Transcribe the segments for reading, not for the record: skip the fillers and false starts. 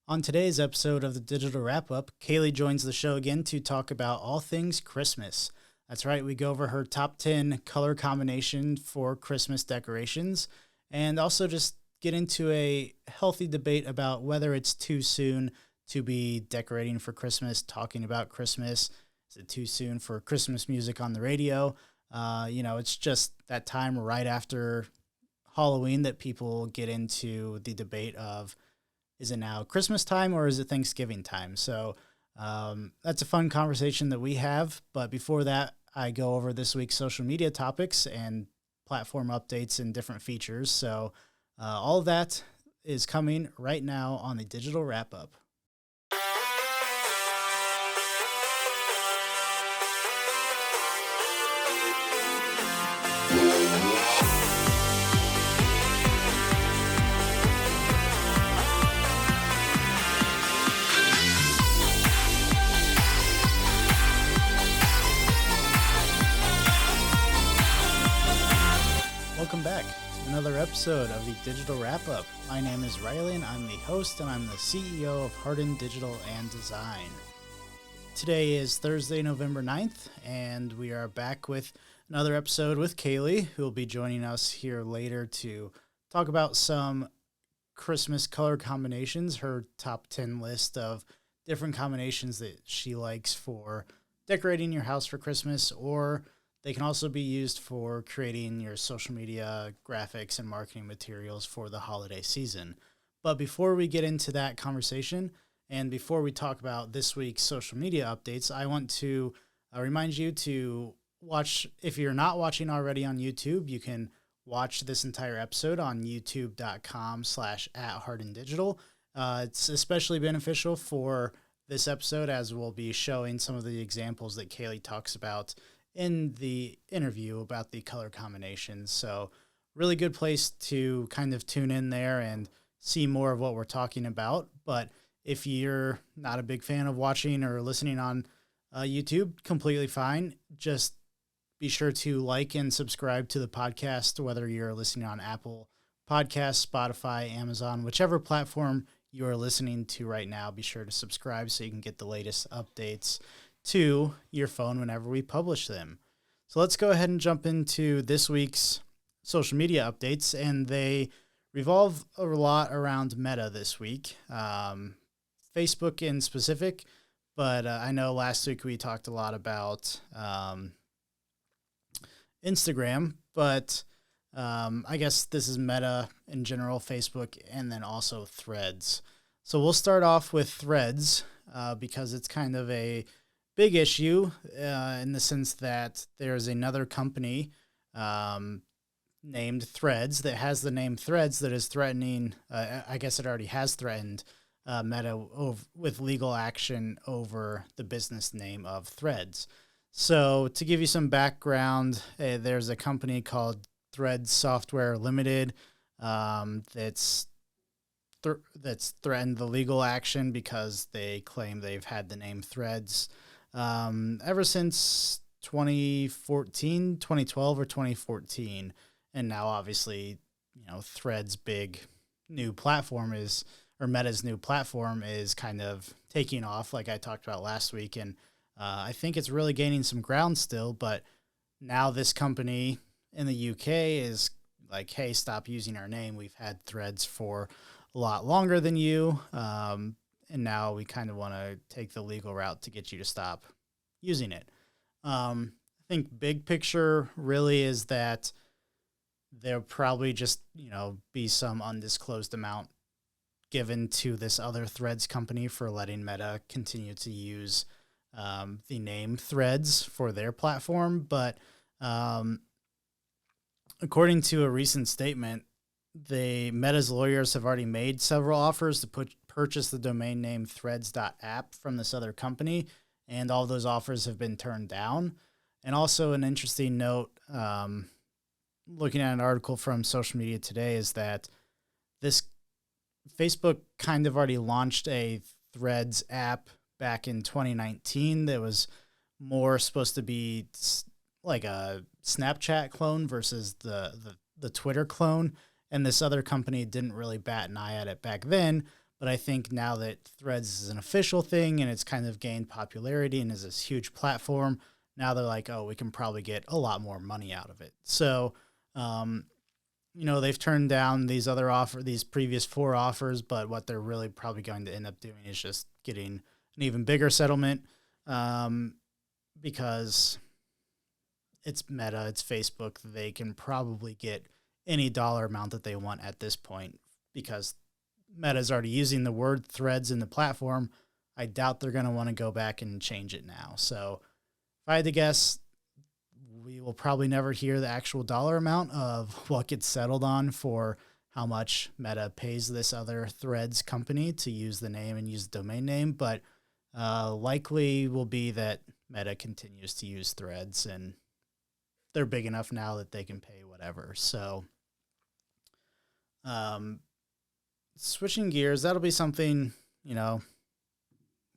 On today's episode of the Digital Wrap Up, Kaylee joins the show again to talk about all things Christmas. That's right, we go over her top 10 color combination for Christmas decorations and also just get into a healthy debate about whether it's too soon to be decorating for Christmas, talking about Christmas. Is it too soon for Christmas music on the radio? It's just that time right after Halloween that people get into the debate of, is it now Christmas time or is it Thanksgiving time? So that's a fun conversation that we have. But before that, I go over this week's social media topics and platform updates and different features. So all of that is coming right now on the Digital Wrap Up. Welcome back to another episode of the Digital Wrap Up. My name is Riley and I'm the host and I'm the CEO of Harden Digital Design. Today is Thursday, November 9th, and we are back with another episode with Kaylee, who will be joining us here later to talk about some Christmas color combinations, her top 10 list of different combinations that she likes for decorating your house for Christmas, or they can also be used for creating your social media graphics and marketing materials for the holiday season. But before we get into that conversation, and before we talk about this week's social media updates, I want to remind you to watch, if you're not watching already on YouTube, you can watch this entire episode on youtube.com/@HardenDigital. It's especially beneficial for this episode as we'll be showing some of the examples that Kaylee talks about in the interview about the color combinations. So really good place to kind of tune in there and see more of what we're talking about. But if you're not a big fan of watching or listening on YouTube, completely fine. Just be sure to like and subscribe to the podcast, whether you're listening on Apple Podcasts, Spotify, Amazon, whichever platform you are listening to right now. Be sure to subscribe so you can get the latest updates to your phone whenever we publish them. So let's go ahead and jump into this week's social media updates, and they revolve a lot around Meta this week, Facebook in specific, but I know last week we talked a lot about Instagram, but I guess this is Meta in general, Facebook, and then also Threads. So we'll start off with Threads because it's kind of a big issue in the sense that there's another company named Threads that has the name Threads that is threatening, I guess it already has threatened Meta with legal action over the business name of Threads. So to give you some background, there's a company called Threads Software Limited that's threatened the legal action because they claim they've had the name Threads ever since 2012 or 2014. And now obviously, Threads' big new platform Meta's new platform is kind of taking off like I talked about last week. And I think it's really gaining some ground still, but now this company in the UK is like, hey, stop using our name. We've had Threads for a lot longer than you. And now we kind of want to take the legal route to get you to stop using it. I think big picture really is that there'll probably just, be some undisclosed amount given to this other Threads company for letting Meta continue to use the name Threads for their platform. But according to a recent statement, Meta's lawyers have already made several offers to purchase the domain name threads.app from this other company, and all those offers have been turned down. And also an interesting note, looking at an article from Social Media Today, is that this Facebook kind of already launched a Threads app back in 2019 that was more supposed to be like a Snapchat clone versus the Twitter clone. And this other company didn't really bat an eye at it back then, But I think now that Threads is an official thing and it's kind of gained popularity and is this huge platform, now they're like, oh, we can probably get a lot more money out of it. So, they've turned down these previous 4 offers, but what they're really probably going to end up doing is just getting an even bigger settlement, because it's Meta, it's Facebook. They can probably get any dollar amount that they want at this point because Meta's already using the word Threads in the platform. I doubt they're going to want to go back and change it now. So if I had to guess, we will probably never hear the actual dollar amount of what gets settled on for how much Meta pays this other Threads company to use the name and use the domain name. But likely will be that Meta continues to use Threads, and they're big enough now that they can pay whatever. So switching gears, that'll be something,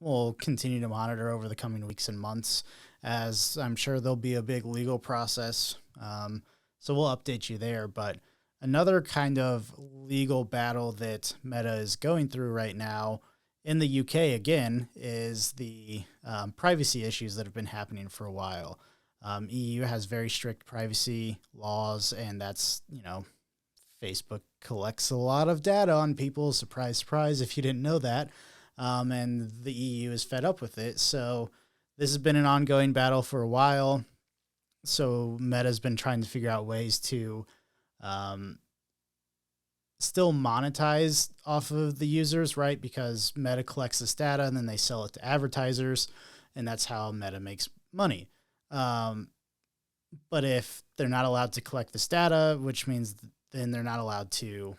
we'll continue to monitor over the coming weeks and months, as I'm sure there'll be a big legal process. So we'll update you there. But another kind of legal battle that Meta is going through right now in the UK, again, is the privacy issues that have been happening for a while. EU has very strict privacy laws, and that's, Facebook collects a lot of data on people. Surprise, surprise, if you didn't know that. And the EU is fed up with it. So this has been an ongoing battle for a while. So Meta's been trying to figure out ways to still monetize off of the users, right? Because Meta collects this data and then they sell it to advertisers, and that's how Meta makes money. But if they're not allowed to collect this data, which means then they're not allowed to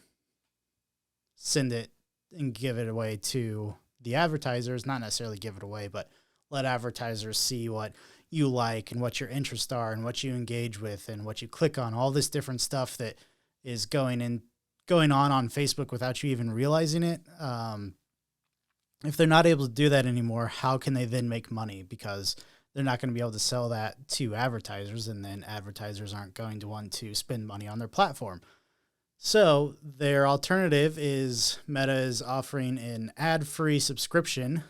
send it and give it away to the advertisers, not necessarily give it away, but let advertisers see what you like and what your interests are and what you engage with and what you click on, all this different stuff that is going on Facebook without you even realizing it. If they're not able to do that anymore, how can they then make money? Because they're not going to be able to sell that to advertisers, and then advertisers aren't going to want to spend money on their platform. So their alternative is Meta is offering an ad-free subscription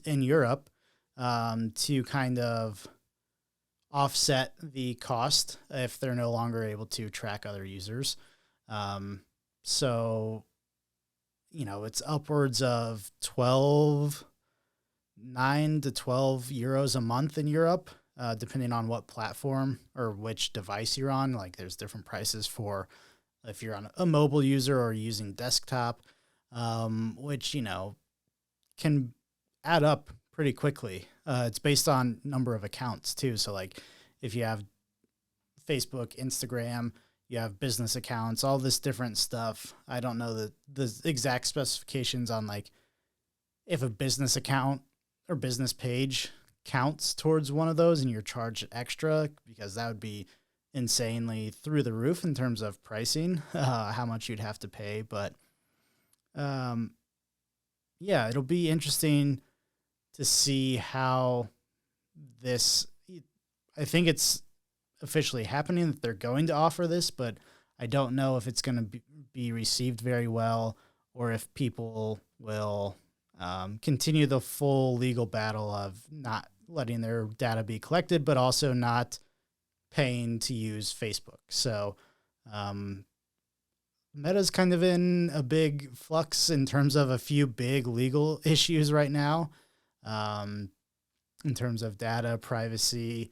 in Europe to kind of offset the cost if they're no longer able to track other users. So, it's upwards of 9 to 12 euros a month in Europe, depending on what platform or which device you're on. Like there's different prices for if you're on a mobile user or using desktop, which, can add up pretty quickly. It's based on number of accounts too. So like if you have Facebook, Instagram, you have business accounts, all this different stuff. I don't know the exact specifications on like if a business account or business page counts towards one of those and you're charged extra, because that would be insanely through the roof in terms of pricing, how much you'd have to pay. But yeah, it'll be interesting to see how this, I think it's officially happening that they're going to offer this, but I don't know if it's going to be received very well or if people will continue the full legal battle of not letting their data be collected, but also not paying to use Facebook. So Meta's kind of in a big flux in terms of a few big legal issues right now, in terms of data, privacy,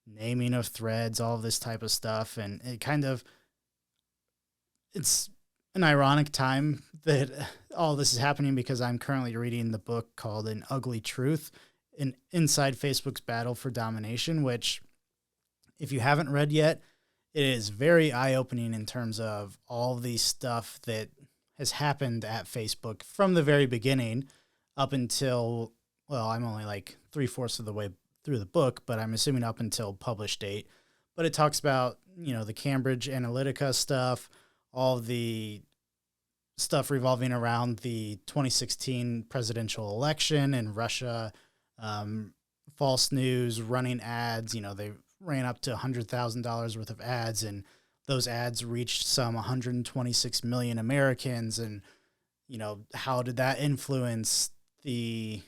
naming of threads, all of this type of stuff. And it's an ironic time that all this is happening because I'm currently reading the book called An Ugly Truth, Inside Facebook's Battle for Domination, which if you haven't read yet, it is very eye-opening in terms of all the stuff that has happened at Facebook from the very beginning up until, well, I'm only like 3/4 of the way through the book, but I'm assuming up until publish date. But it talks about, the Cambridge Analytica stuff, all the stuff revolving around the 2016 presidential election in Russia, false news, running ads. They ran up to $100,000 worth of ads, and those ads reached some 126 million Americans. And, how did that influence the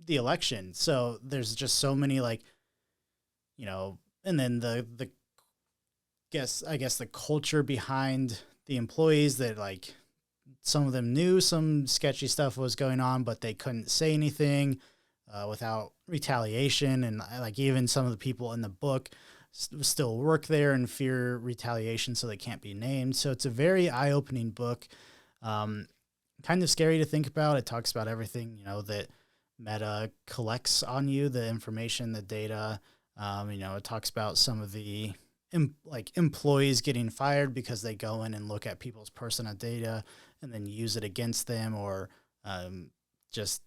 election? So there's just so many and then the I guess the culture behind the employees that some of them knew some sketchy stuff was going on, but they couldn't say anything without retaliation. And even some of the people in the book still work there and fear retaliation, so they can't be named. So it's a very eye-opening book. Kind of scary to think about. It talks about everything, that Meta collects on you, the information, the data. It talks about some of the employees getting fired because they go in and look at people's personal data and then use it against them, or just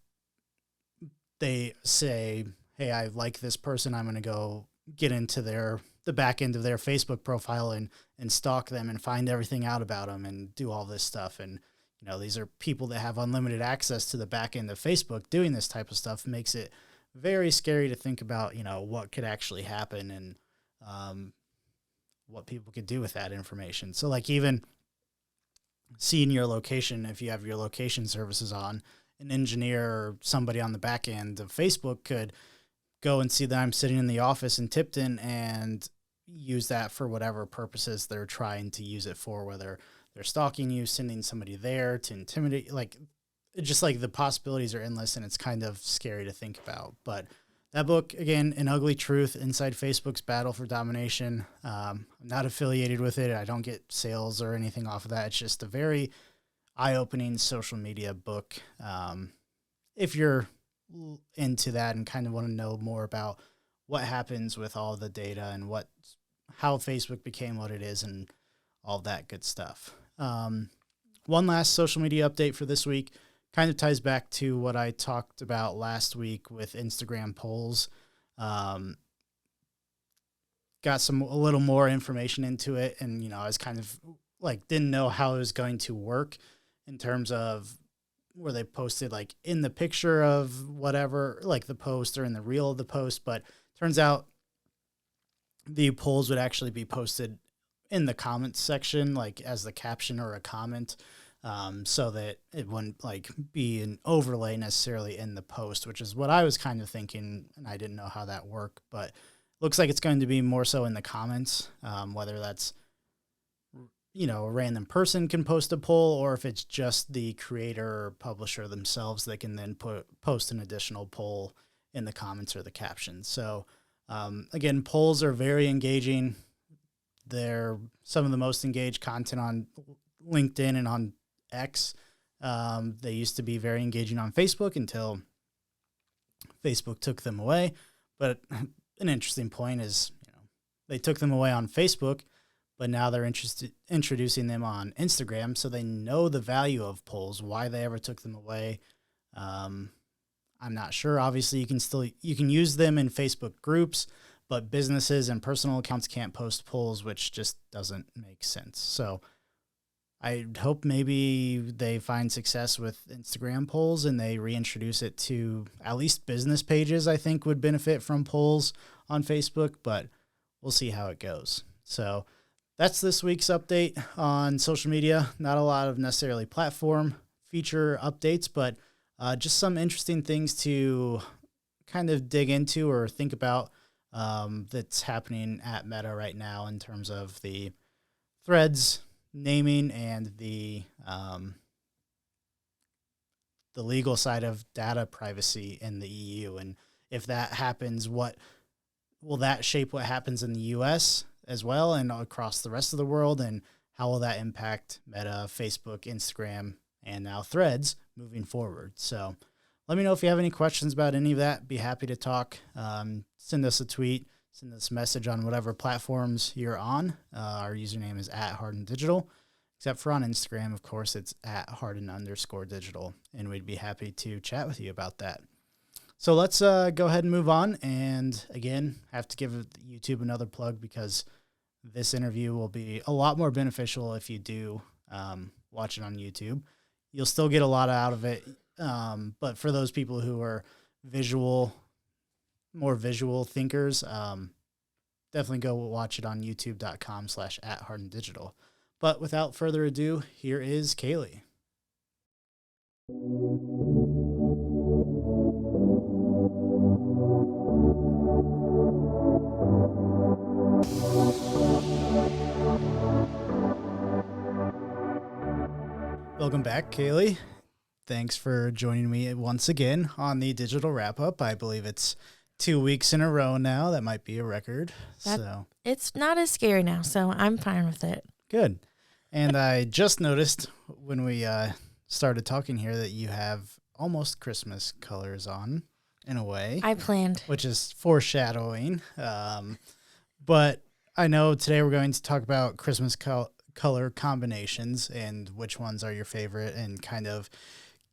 they say, hey, I like this person, I'm going to go get into the back end of their Facebook profile and stalk them and find everything out about them and do all this stuff. And these are people that have unlimited access to the back end of Facebook. Doing this type of stuff makes it very scary to think about, what could actually happen and what people could do with that information. So even seeing your location, if you have your location services on, an engineer or somebody on the back end of Facebook could go and see that I'm sitting in the office in Tipton and use that for whatever purposes they're trying to use it for, whether they're stalking you, sending somebody there to intimidate, the possibilities are endless, and it's kind of scary to think about. But that book, again, An Ugly Truth, Inside Facebook's Battle for Domination. I'm not affiliated with it. I don't get sales or anything off of that. It's just a very eye-opening social media book. If you're into that and kind of want to know more about what happens with all the data and how Facebook became what it is and all that good stuff. One last social media update for this week kind of ties back to what I talked about last week with Instagram polls. Got a little more information into it, and I was kind of didn't know how it was going to work in terms of where they posted in the picture of whatever, the post, or in the reel of the post. But turns out the polls would actually be posted in the comments section, as the caption or a comment, so that it wouldn't be an overlay necessarily in the post, which is what I was kind of thinking, and I didn't know how that worked. But looks like it's going to be more so in the comments, whether that's a random person can post a poll, or if it's just the creator or publisher themselves, they can then post an additional poll in the comments or the captions. So again, polls are very engaging. They're some of the most engaged content on LinkedIn and on X. They used to be very engaging on Facebook until Facebook took them away. But an interesting point is, they took them away on Facebook, but now they're introducing them on Instagram, so they know the value of polls. Why they ever took them away, I'm not sure. Obviously, you can use them in Facebook groups, but businesses and personal accounts can't post polls, which just doesn't make sense. So I hope maybe they find success with Instagram polls and they reintroduce it to at least business pages. I think would benefit from polls on Facebook, but we'll see how it goes. So that's this week's update on social media. Not a lot of necessarily platform feature updates, but just some interesting things to kind of dig into or think about that's happening at Meta right now in terms of the Threads naming and the legal side of data privacy in the EU. And if that happens, what will that shape what happens in the US as well and across the rest of the world? And how will that impact Meta, Facebook, Instagram, and now Threads moving forward? So let me know if you have any questions about any of that. Be happy to talk. Send us a tweet, send us a message on whatever platforms you're on. Our username is @Harden Digital, except for on Instagram, of course, it's @Harden_digital, and we'd be happy to chat with you about that. So let's go ahead and move on. And again, have to give YouTube another plug because this interview will be a lot more beneficial if you do watch it on YouTube. You'll still get a lot out of it. But for those people who are more visual thinkers, definitely go watch it on youtube.com/@HardenDigital. But without further ado, here is Kaylee. Welcome back, Kaylee. Thanks for joining me once again on the digital wrap-up. I believe it's 2 weeks in a row now. That might be a record. So it's not as scary now, so I'm fine with it. Good. And I just noticed when we started talking here that you have almost Christmas colors on, in a way. I planned. Which is foreshadowing. But I know today we're going to talk about Christmas color combinations and which ones are your favorite, and kind of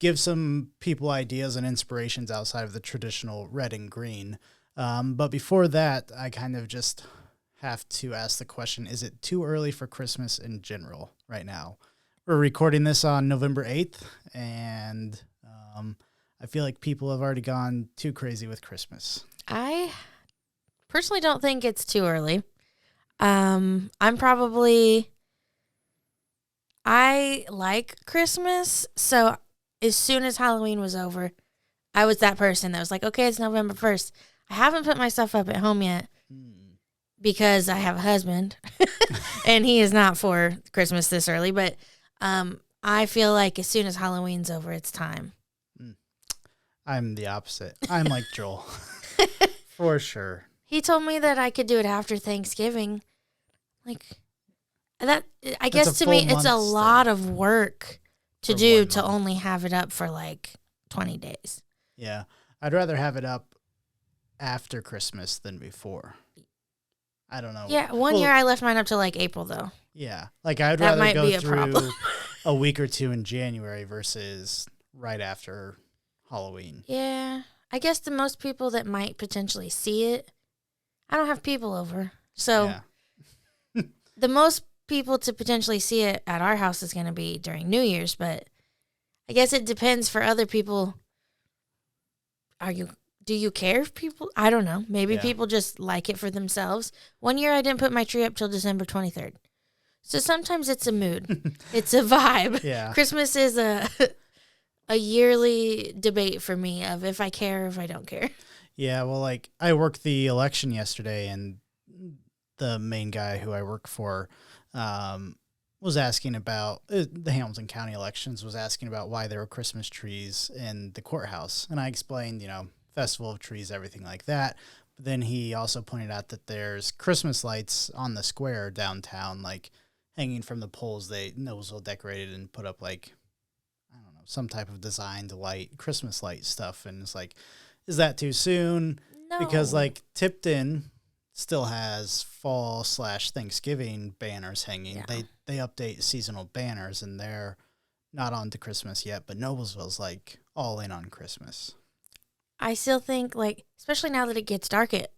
give some people ideas and inspirations outside of the traditional red and green. But before that, I kind of just have to ask the question, is it too early for Christmas in general right now? We're recording this on November 8th, and I feel like people have already gone too crazy with Christmas. I personally don't think it's too early. I like Christmas, so as soon as Halloween was over, I was that person that was like, okay, it's November 1st. I haven't put my stuff up at home yet because I have a husband, and he is not for Christmas this early, but I feel like as soon as Halloween's over, it's time. I'm the opposite. I'm like Joel, for sure. He told me that I could do it after Thanksgiving. Like, that, I guess to me, it's a lot of work to do to only have it up for like 20 days. Yeah. I'd rather have it up after Christmas than before. I don't know. Yeah. One year I left mine up to like April, though. Yeah. Like, I'd rather go through a week or two in January versus right after Halloween. Yeah. I guess the most people that might potentially see it, I don't have people over. So the most people to potentially see it at our house is going to be during New Year's, but I guess it depends for other people. Do you care if people, I don't know. Maybe people just like it for themselves. One year I didn't put my tree up till December 23rd. So sometimes it's a mood. It's a vibe. Yeah. Christmas is a yearly debate for me of if I care or if I don't care. Yeah, well, like, I worked the election yesterday, and the main guy who I work for was asking about the Hamilton County elections, was asking about why there were Christmas trees in the courthouse. And I explained, Festival of Trees, everything like that. But then he also pointed out that there's Christmas lights on the square downtown, like hanging from the poles. Noblesville decorated and put up, like, I don't know, some type of designed light, Christmas light stuff. And it's like, is that too soon? No. Because, like, Tipton still has fall/Thanksgiving banners hanging. Yeah. They update seasonal banners, and they're not on to Christmas yet, but Noblesville's like all in on Christmas. I still think, like, especially now that it gets dark at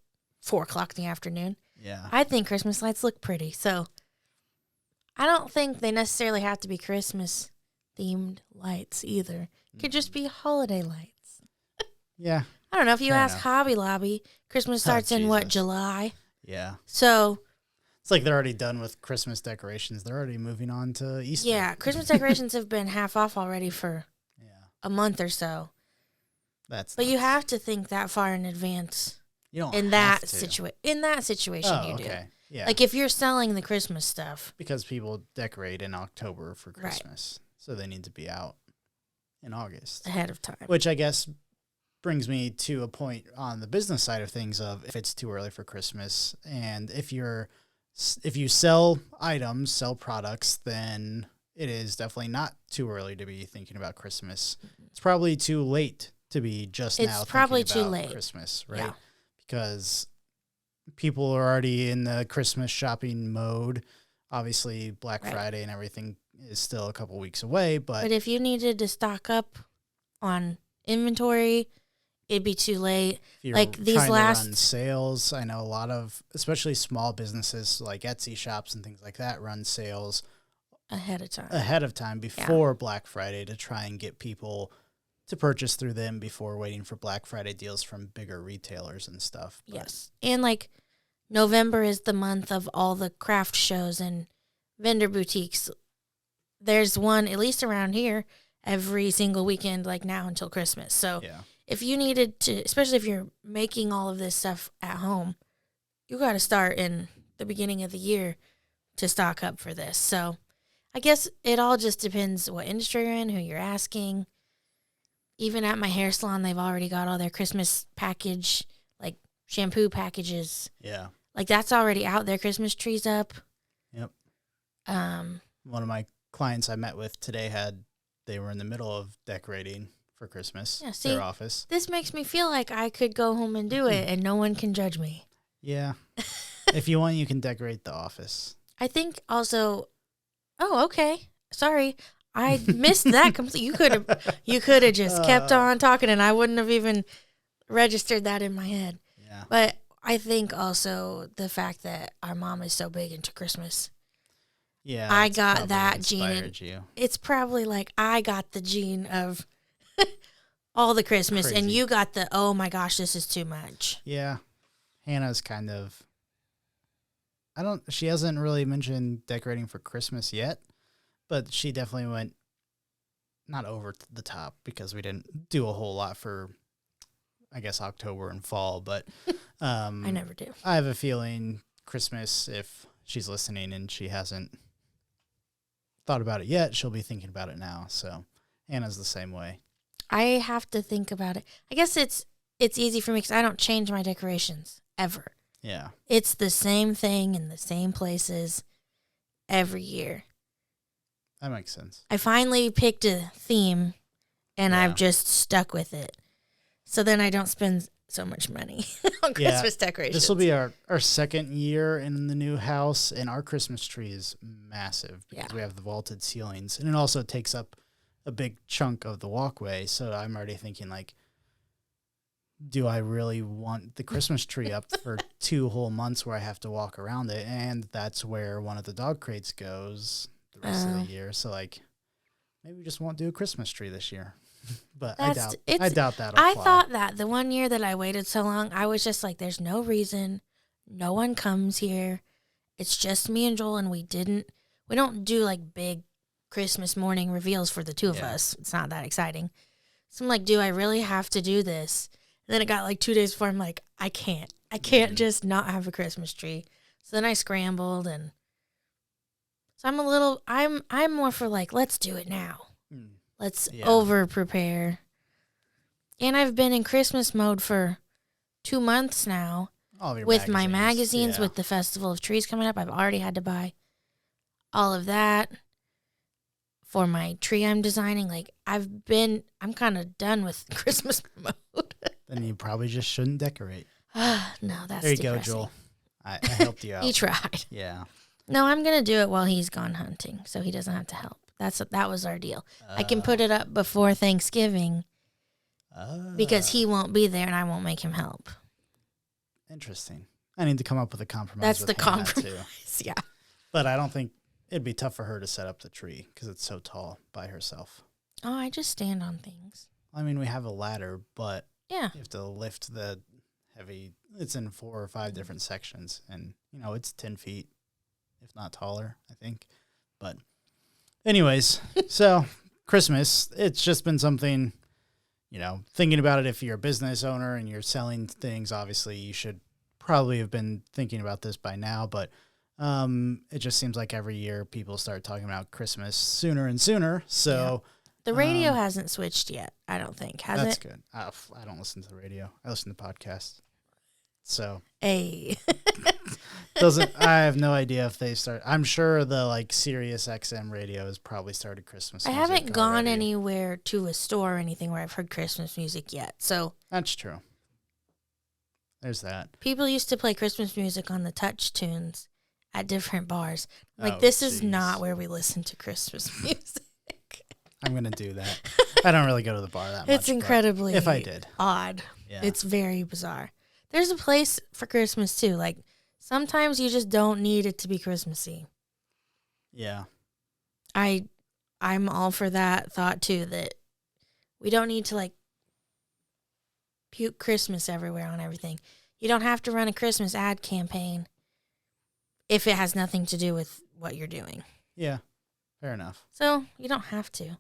4:00 in the afternoon. Yeah. I think Christmas lights look pretty. So I don't think they necessarily have to be Christmas themed lights either. It could just be holiday lights. Yeah. I don't know. If you ask Hobby Lobby, Christmas starts in what, July? Yeah. So it's like they're already done with Christmas decorations. They're already moving on to Easter. Yeah, Christmas decorations have been half off already for a month or so. But you have to think that far in advance. You don't in that situation. In that situation, you do. Yeah. Like if you're selling the Christmas stuff, because people decorate in October for Christmas, so they need to be out in August ahead of time. Which I guess brings me to a point on the business side of things of if it's too early for Christmas, and if you sell items, sell products, then it is definitely not too early to be thinking about Christmas. It's probably too late to be just now thinking about Christmas, right? Yeah. Because people are already in the Christmas shopping mode. Obviously, Black Friday and everything is still a couple weeks away, but if you needed to stock up on inventory, it'd be too late. Like these last run sales, I know a lot of, especially small businesses like Etsy shops and things like that, run sales ahead of time before Black Friday to try and get people to purchase through them before waiting for Black Friday deals from bigger retailers and stuff. But yes, and like November is the month of all the craft shows and vendor boutiques. There's one, at least around here, every single weekend, like now until Christmas. So Yeah. if you needed to, especially if you're making all of this stuff at home, you got to start in the beginning of the year to stock up for this. So I guess it all just depends what industry you're in, who you're asking. Even at my hair salon, they've already got all their Christmas package, like shampoo packages. Yeah. Like that's already out there. Christmas trees up. Yep. Um, One of my clients I met with today they were in the middle of decorating for Christmas, Yeah, see, their office. this makes me feel like I could go home and do it and no one can judge me. Yeah. If you want, you can decorate the office. I think also, oh, okay. Sorry. I missed that completely. You could have just kept on talking and I wouldn't have even registered that in my head. Yeah. But I think also the fact that our mom is so big into Christmas. Yeah. I it's got probably that gene. inspired you. It's probably like I got the gene of all the Christmas and Crazy. you got the, oh my gosh, this is too much. Yeah. Hannah's kind of, she hasn't really mentioned decorating for Christmas yet, but she definitely went not over the top because we didn't do a whole lot for, I guess, October and fall, but I never do. I have a feeling Christmas, if she's listening and she hasn't thought about it yet, she'll be thinking about it now. So Hannah's the same way. I have to think about it. I guess it's easy for me because I don't change my decorations ever. Yeah. It's the same thing in the same places every year. That makes sense. I finally picked a theme and Yeah. I've just stuck with it. So then I don't spend so much money on Christmas decorations. This will be our second year in the new house, and our Christmas tree is massive because we have the vaulted ceilings, and it also takes up a big chunk of the walkway. So I'm already thinking, like, do I really want the Christmas tree up for 2 whole months where I have to walk around it? And that's where one of the dog crates goes the rest of the year. So, like, maybe we just won't do a Christmas tree this year. But I doubt that'll I fly. thought that the one year that I waited so long, I was just like, there's no reason. No one comes here. It's just me and Joel, and we don't do like big Christmas morning reveals for the two of us. It's not that exciting. So I'm like, do I really have to do this? And then it got like 2 days before. I'm like, I can't just not have a Christmas tree. So then I scrambled, and so I'm more for like, let's do it now. Let's over prepare. And I've been in Christmas mode for 2 months now. With my magazines, with the Festival of Trees coming up. I've already had to buy all of that for my tree I'm designing. Like, I'm kind of done with Christmas mode. Then you probably just shouldn't decorate. No, that's there you depressing. go, Joel. I helped you out. He tried. Yeah. No, I'm going to do it while he's gone hunting, so he doesn't have to help. That was our deal. I can put it up before Thanksgiving because he won't be there and I won't make him help. Interesting. I need to come up with a compromise. That's with the Hannah, compromise. too. Yeah. But I don't think it'd be tough for her to set up the tree because it's so tall by herself. Oh, I just stand on things. I mean, we have a ladder, but Yeah. you have to lift the heavy. It's in 4 or 5 different sections, and it's 10 feet, if not taller, I think. But anyways, so Christmas, it's just been something, thinking about it. If you're a business owner and you're selling things, obviously you should probably have been thinking about this by now, but it just seems like every year people start talking about Christmas sooner and sooner. So the radio hasn't switched yet, I don't think. Has it? that's good. I don't listen to the radio. I listen to podcasts. So Hey. I have no idea if they start. I'm sure the Sirius XM radio has probably started Christmas I music haven't gone already. anywhere to a store or anything where I've heard Christmas music yet. So That's true. There's that. people used to play Christmas music on the touch tunes at different bars. Like, Oh, this is jeez. not where we listen to Christmas music. I'm going to do that. I don't really go to the bar that much. It's but incredibly if I did. odd. Yeah. It's very bizarre. There's a place for Christmas, too. Like, sometimes you just don't need it to be Christmassy. Yeah. I'm all for that thought, too, that we don't need to, puke Christmas everywhere on everything. You don't have to run a Christmas ad campaign if it has nothing to do with what you're doing. Yeah. Fair enough. So, you don't have to.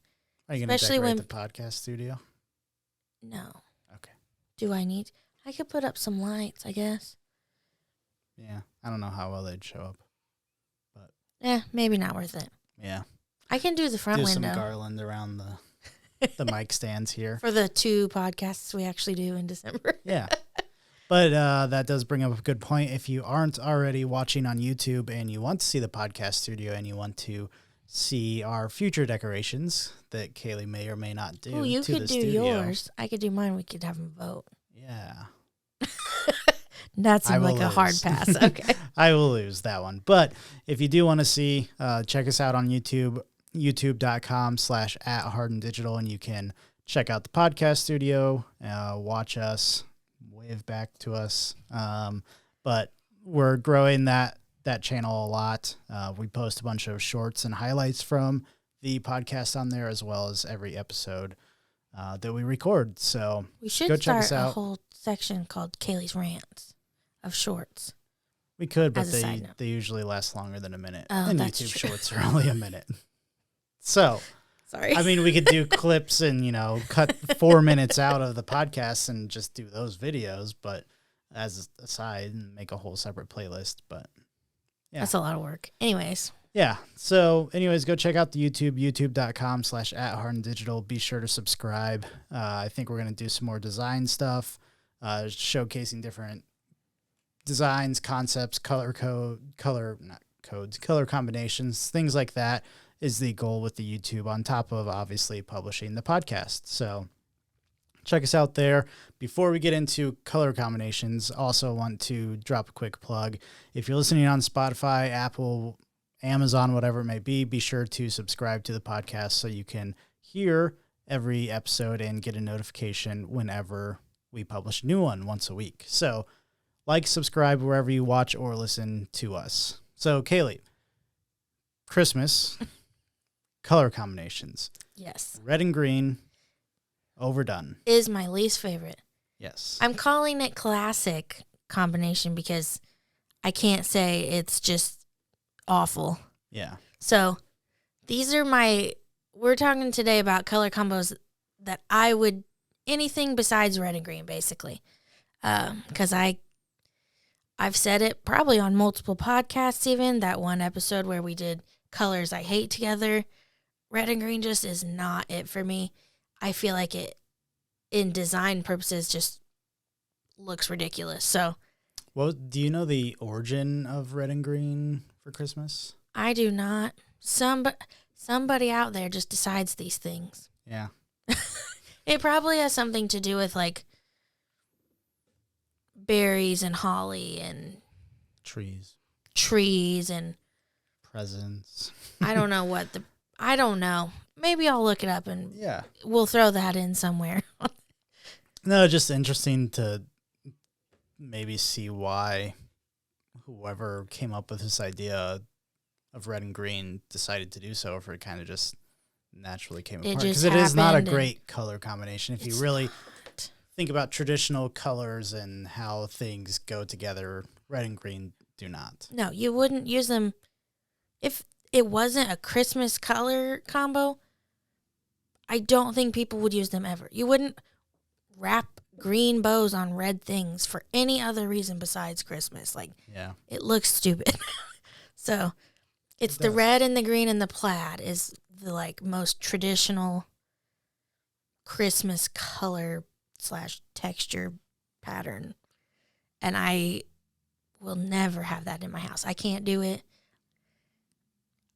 Are you going to Especially decorate when the podcast studio? no. Okay. Do I need? I could put up some lights, I guess. Yeah. I don't know how well they'd show up. Maybe not worth it. Yeah. I can do the front Do window. some garland around the mic stands here. For the 2 podcasts we actually do in December. Yeah. But that does bring up a good point. If you aren't already watching on YouTube and you want to see the podcast studio and you want to see our future decorations that Kaylee may or may not do. Oh, you to could the do studio. yours. I could do mine. We could have them vote. Yeah. That seemed like a hard pass. Okay. I will lose that one. But if you do want to see, check us out on YouTube, youtube.com/@Harden Digital, and you can check out the podcast studio, watch us, wave back to us. But we're growing that channel a lot. We post a bunch of shorts and highlights from the podcast on there, as well as every episode that we record. So we should go check us start a out. whole section called Kaylee's Rants of shorts. We could, but As a side note. they usually last longer than a minute. Oh, and that's YouTube true. shorts are only a minute. So, Sorry. I mean, we could do clips and, cut 4 minutes out of the podcast and just do those videos, but as a side and make a whole separate playlist. But yeah. That's a lot of work. Anyways. Yeah. So anyways, go check out the YouTube, youtube.com/@Harden Digital. Be sure to subscribe. I think we're going to do some more design stuff, showcasing different designs, concepts, color combinations, things like that is the goal with the YouTube, on top of obviously publishing the podcast. So check us out there. Before we get into color combinations, also want to drop a quick plug. If you're listening on Spotify, Apple, Amazon, whatever it may be sure to subscribe to the podcast so you can hear every episode and get a notification whenever we publish a new one once a week. So like, subscribe wherever you watch or listen to us. So Kaylee, Christmas, color combinations. Yes. Red and green, overdone. Is my least favorite. Yes. I'm calling it classic combination because I can't say it's just awful. Yeah. So these are we're talking today about color combos that I would, anything besides red and green, basically. Because I've said it probably on multiple podcasts, even that one episode where we did colors I hate together. Red and green just is not it for me. I feel like it, in design purposes, just looks ridiculous. So, Well, do you know the origin of red and green for Christmas? I do not. Somebody out there just decides these things. Yeah. It probably has something to do with like berries and holly and trees and presents. I don't know I don't know. Maybe I'll look it up and we'll throw that in somewhere. No, just interesting to maybe see why whoever came up with this idea of red and green decided to do so, if it kind of just naturally came apart. Because it is not a great color combination. If you really think about traditional colors and how things go together, red and green do not. No, you wouldn't use them if it wasn't a Christmas color combo. I don't think people would use them ever. You wouldn't wrap green bows on red things for any other reason besides Christmas. Like, it looks stupid. So it's the red and the green and the plaid is the like most traditional Christmas color / texture pattern. And I will never have that in my house. I can't do it.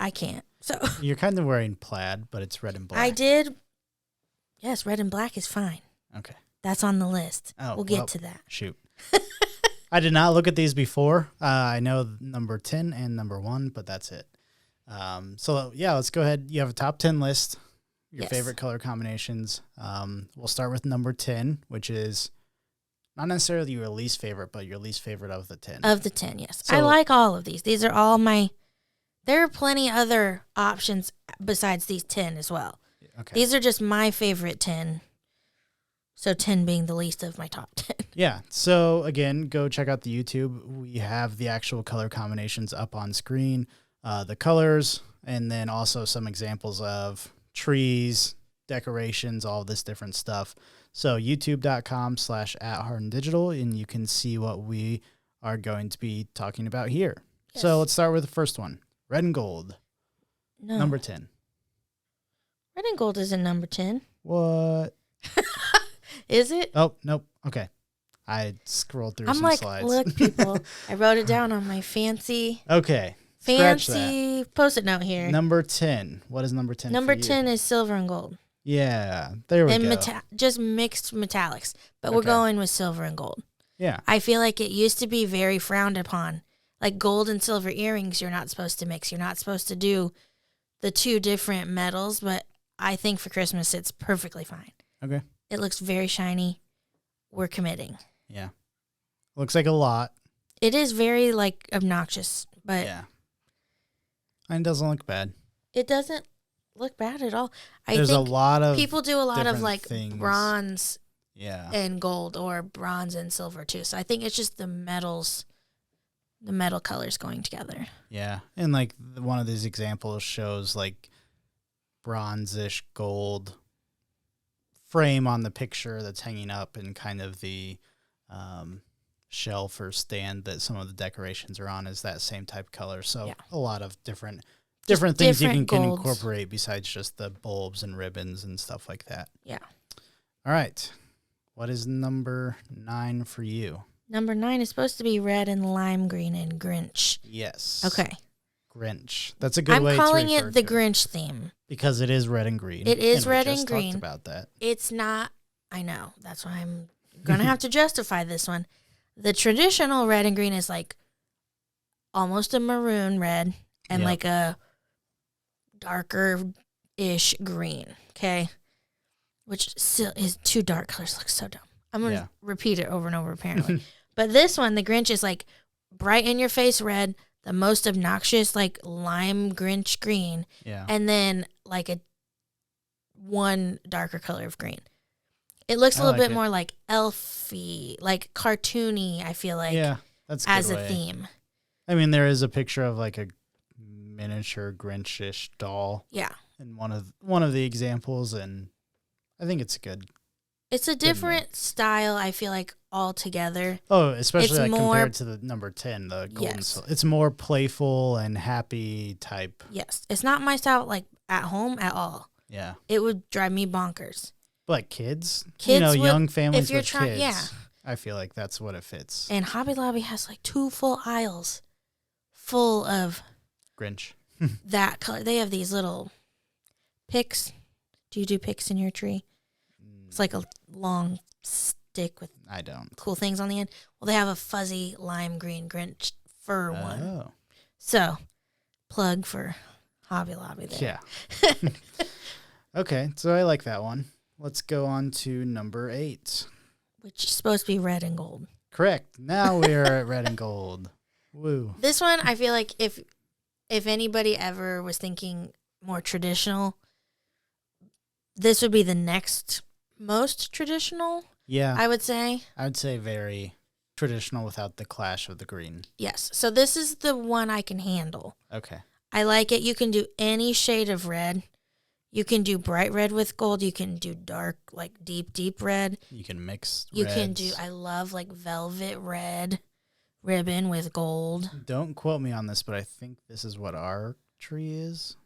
I can't. So you're kind of wearing plaid, but it's red and black. I did. Yes, red and black is fine. Okay. That's on the list. We'll get to that. Shoot. I did not look at these before. I know number 10 and number 1, but that's it. So let's go ahead. You have a top 10 list, your favorite color combinations. We'll start with number 10, which is not necessarily your least favorite, but your least favorite of the 10. Of the 10, yes. So, I like all of these. These are all there are plenty other options besides these 10 as well. Okay. These are just my favorite 10. So 10 being the least of my top 10. Yeah. So again, go check out the YouTube. We have the actual color combinations up on screen, the colors, and then also some examples of trees, decorations, all this different stuff. So youtube.com/@Harden Digital, and you can see what we are going to be talking about here. Yes. So let's start with the first one. Red and gold. No. Number 10. Red and gold is in number 10. What? Is it? Oh, nope. Okay. I scrolled through some slides. Look, people, I wrote it down on my fancy Okay. Post-it note here. Number 10. What is number 10 Number for you? 10 is silver and gold. Yeah. There we go. Just mixed metallics. But we're going with silver and gold. Yeah. I feel like it used to be very frowned upon. Like gold and silver earrings, you're not supposed to mix. You're not supposed to do the two different metals. But I think for Christmas, it's perfectly fine. Okay. It looks very shiny. We're committing. Yeah. Looks like a lot. It is very, like, obnoxious. But yeah. And it doesn't look bad. It doesn't look bad at all. There's a lot of people do a lot of like things. bronze and gold or bronze and silver too. So I think it's just the metals, the metal colors going together. Yeah. And like one of these examples shows like bronzish gold frame on the picture that's hanging up and kind of the shelf or stand that some of the decorations are on is that same type of color. So a lot of different things you can incorporate besides just the bulbs and ribbons and stuff like that. Yeah. All right. What is number 9 for you? Number 9 is supposed to be red and lime green and Grinch. Yes. Okay. Grinch. That's a good way to refer to it. I'm calling it the Grinch theme. Because it is red and green. It is red and green. Talked about that. It's not, I know. That's why I'm going to have to justify this one. The traditional red and green is like almost a maroon red and like a darker-ish green, okay? Which still is two dark colors. Looks so dumb. I'm going to repeat it over and over, apparently. But this one, the Grinch, is like bright in your face red, the most obnoxious, like lime Grinch green, and then like one darker color of green. It looks a little bit more like elfy, like cartoony, I feel like, that's as a theme. I mean, there is a picture of like a miniature Grinch-ish doll. Yeah. In one of the examples, and I think it's good. It's a different style, I feel like, altogether. Oh, especially compared to the number 10, the golden soul. It's more playful and happy type. Yes. It's not my style, like, at home at all. Yeah. It would drive me bonkers. But kids, young families with kids, yeah. I feel like that's what it fits. And Hobby Lobby has, like, 2 full aisles full of Grinch. that color. They have these little picks. Do you do picks in your tree? It's like a long stick with cool things on the end. Well, they have a fuzzy lime green Grinch fur one. So, plug for Hobby Lobby there. Yeah. Okay, so I like that one. Let's go on to number 8. Which is supposed to be red and gold. Correct. Now we are at red and gold. Woo. This one, I feel like if anybody ever was thinking more traditional, this would be the next most traditional. Yeah. I would say. I would say very traditional without the clash of the green. Yes. So this is the one I can handle. Okay. I like it. You can do any shade of red. You can do bright red with gold. You can do dark, like deep red. You can mix I love like velvet red ribbon with gold. Don't quote me on this, but I think this is what our tree is.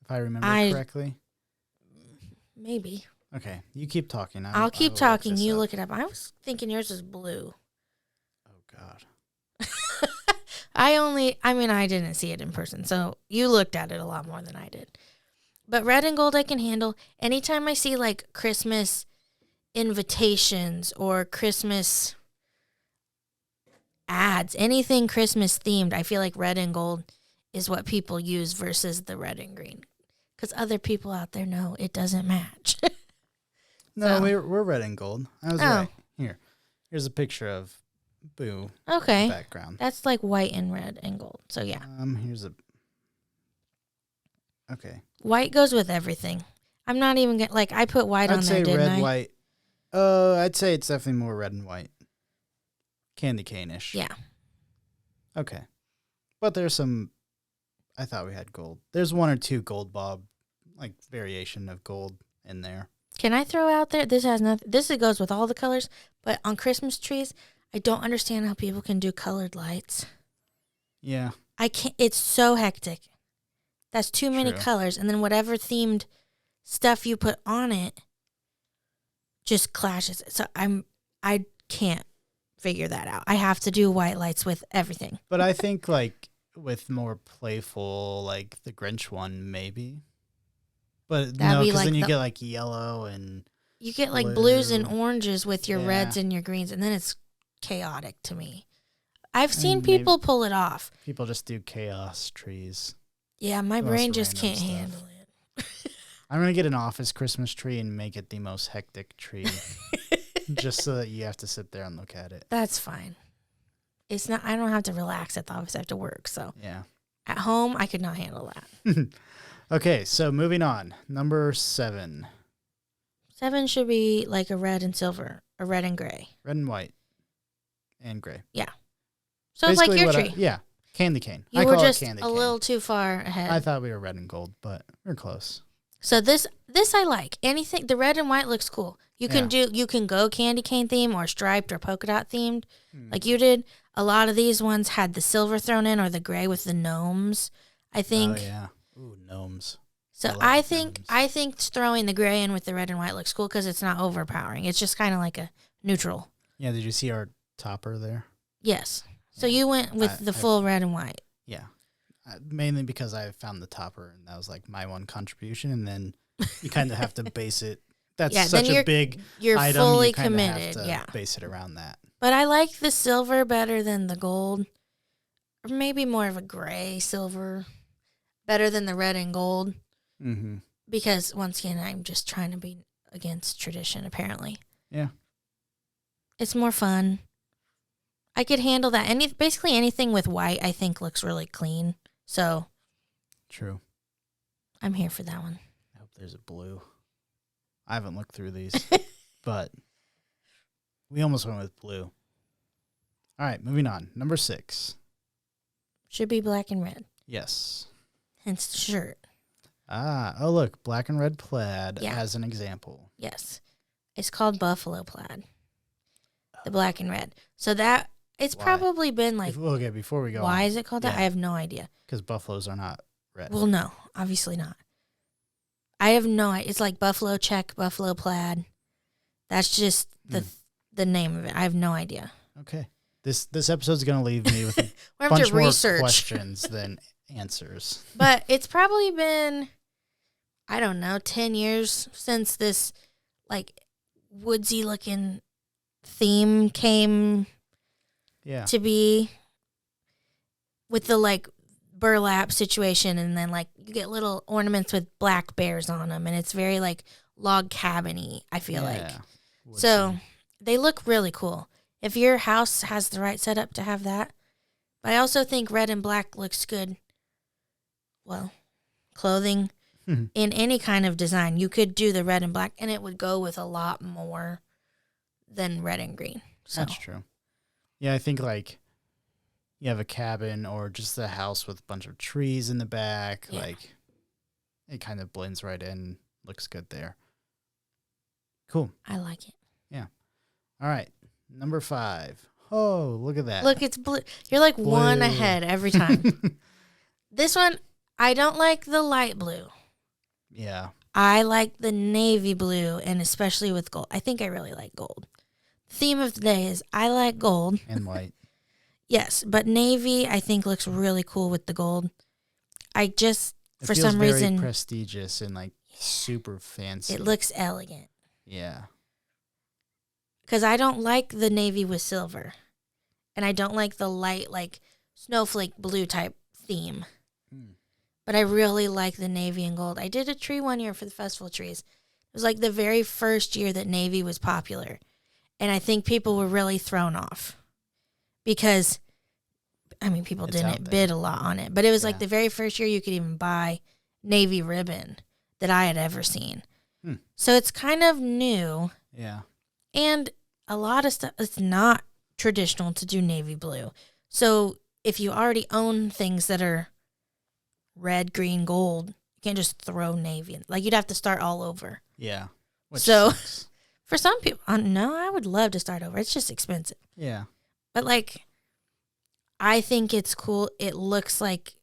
If I remember correctly. Maybe. Okay. You keep talking. I'll keep talking. You look it up. I was thinking yours is blue. Oh, God. I didn't see it in person, so you looked at it a lot more than I did. But red and gold I can handle. Anytime I see like Christmas invitations or Christmas ads, anything Christmas themed, I feel like red and gold is what people use versus the red and green. Because other people out there know it doesn't match. No, we're red and gold. I was right. Here's a picture of Boo. Okay. Background. That's like white and red and gold. So yeah. Okay. White goes with everything. I'm not even I put white on there, didn't I? I'd say red, white. I'd say it's definitely more red and white. Candy cane-ish. Yeah. Okay. But there's some, I thought we had gold. There's one or two gold bob, like variation of gold in there. Can I throw out there? This has nothing. This goes with all the colors, but on Christmas trees, I don't understand how people can do colored lights. Yeah. I can't. It's so hectic. That's too many True. colors, and then whatever themed stuff you put on it just clashes. So I can't figure that out. I have to do white lights with everything. But I think like with more playful, like the Grinch one, maybe. But That'd no, be because like then you the- get like yellow and You get like blues and blue. oranges with your Yeah. reds and your greens, and then it's chaotic to me. I've seen And maybe- people pull it off. people just do chaos trees. Yeah, my the most brain just random can't stuff. handle it. I'm gonna get an office Christmas tree and make it the most hectic tree, just so that you have to sit there and look at it. That's fine. It's not. I don't have to relax at the office. I have to work. So Yeah. at home, I could not handle that. Okay, so moving on. Number 7, 7 should be like a red and silver, a red and gray. red and white, and gray. So it's like Basically your what tree. yeah, candy cane. You I were call just it candy a cane. little too far ahead. I thought we were red and gold, but we're close. So this I like. Anything the red and white looks cool. You can go candy cane theme or striped or polka dot themed like you did. A lot of these ones had the silver thrown in or the gray with the gnomes. I think Oh yeah. Ooh, gnomes. so. love I the think gnomes. I think throwing the gray in with the red and white looks cool because it's not overpowering. It's just kind of like a neutral. Yeah, did you see our topper there? Yes. So Yeah. you went with the full red and white. Yeah. Mainly because I found the topper and that was like my one contribution, and then you kind of have to base it. That's Yeah, then such a big You're item. fully you kinda have committed. to Yeah. base it around that. But I like the silver better than the gold. Or maybe more of a gray silver. Better than the red and gold. Mm-hmm. Because once again, I'm just trying to be against tradition, apparently. Yeah. It's more fun. I could handle that. Basically anything with white I think looks really clean. So True. I'm here for that one. I hope there's a blue. I haven't looked through these, but we almost went with blue. All right, moving on. Number 6. Should be black and red. Yes. Hence the shirt. Oh look, black and red plaid Yeah. as an example. Yes. It's called buffalo plaid. The black and red. So that it's Why? probably been like Okay, before we go why on, is it called that? Yeah. I have no idea. because buffaloes are not red. Well, no, obviously not. I have no idea. It's like buffalo check, buffalo plaid. That's just the name of it. I have no idea. Okay. This episode's going to leave me with a We have bunch to more research. questions than answers. But it's probably been, I don't know, 10 years since this like woodsy looking theme came Yeah. to be with the like burlap situation, and then like you get little ornaments with black bears on them, and it's very like log cabin-y, I feel like. Woodsy. So they look really cool. If your house has the right setup to have that. But I also think red and black looks good. Well, clothing in any kind of design. You could do the red and black and it would go with a lot more than red and green. So That's true. Yeah, I think like you have a cabin or just a house with a bunch of trees in the back. Yeah. Like it kind of blends right in. Looks good there. Cool. I like it. All right. Number 5. Oh, look at that. Look, it's blue. You're like one Blue. ahead every time. This one, I don't like the light blue. Yeah. I like the navy blue, and especially with gold. I think I really like gold. Theme of the day is I like gold. And white. Yes, but navy I think looks really cool with the gold. I just, It for feels some very reason, prestigious and like super fancy. it looks elegant. Yeah. Because I don't like the navy with silver. And I don't like the light, like, snowflake blue type theme. But I really like the navy and gold. I did a tree one year for the festival trees. It was like the very first year that navy was popular. And I think people were really thrown off. Because, I mean, people It's out didn't there. bid a lot on it. But it was like Yeah. the very first year you could even buy navy ribbon that I had ever seen. So it's kind of new. Yeah. And a lot of stuff, it's not traditional to do navy blue. So if you already own things that are red, green, gold, You can't just throw navy in. Like, you'd have to start all over. Yeah. Which So, sucks. for some people, no, I would love to start over. It's just expensive. Yeah. But, like, I think it's cool. It looks like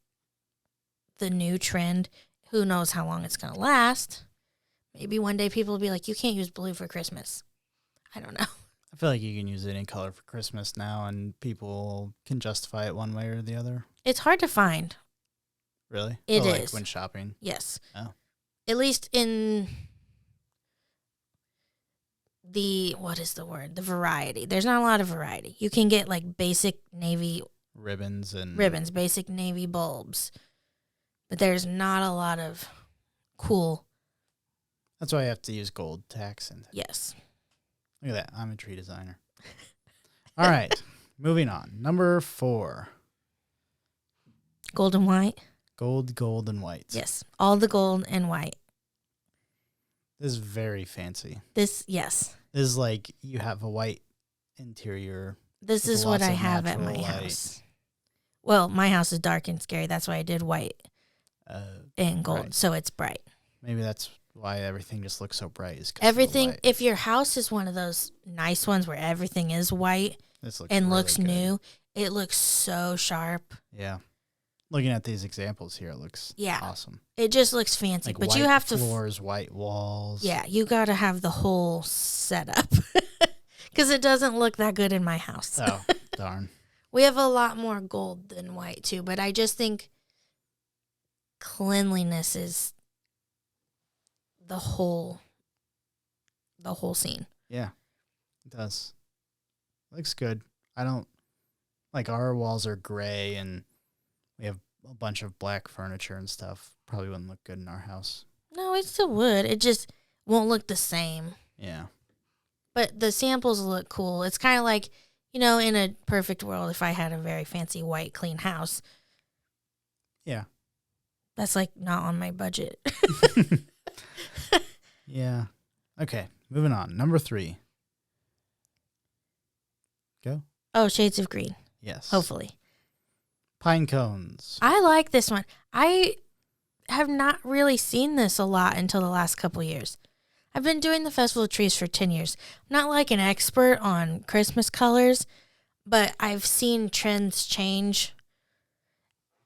the new trend. Who knows how long it's going to last? Maybe one day people will be like, you can't use blue for Christmas. I don't know. I feel like you can use any color for Christmas now, and people can justify it one way or the other. It's hard to find. Really? It Like is. when shopping? Yes. Oh. At least in what is the word? The variety. There's not a lot of variety. You can get like basic navy ribbons, basic navy bulbs. But there's not a lot of cool. That's why I have to use gold to accent. Yes. Look at that. I'm a tree designer. All right. Moving on. Number 4. Gold and white. Gold, and white. Yes. All the gold and white. This is very fancy. Yes. This is like you have a white interior. This is what I have at my house. Well, my house is dark and scary. That's why I did white and gold, right. so it's bright. Maybe that's why everything just looks so bright. Is 'cause Everything, of the white. if your house is one of those nice ones where everything is white This looks and really looks good. new, it looks so sharp. Yeah. Looking at these examples here, it looks awesome. It just looks fancy. Like but white you have to floors, white walls. Yeah, you got to have the whole setup because it doesn't look that good in my house. Oh, darn. We have a lot more gold than white too, but I just think cleanliness is the whole scene. Yeah, it does. Looks good. I don't like our walls are gray and we have a bunch of black furniture and stuff. Probably wouldn't look good in our house. No, it still would. It just won't look the same. Yeah. But the samples look cool. It's kind of like, in a perfect world, if I had a very fancy white clean house. Yeah. That's like not on my budget. Yeah. Okay, moving on. Number 3. Go. Oh, shades of green. Yes. Hopefully. Pine cones. I like this one. I have not really seen this a lot until the last couple years. I've been doing the Festival of Trees for 10 years. I'm not like an expert on Christmas colors, but I've seen trends change,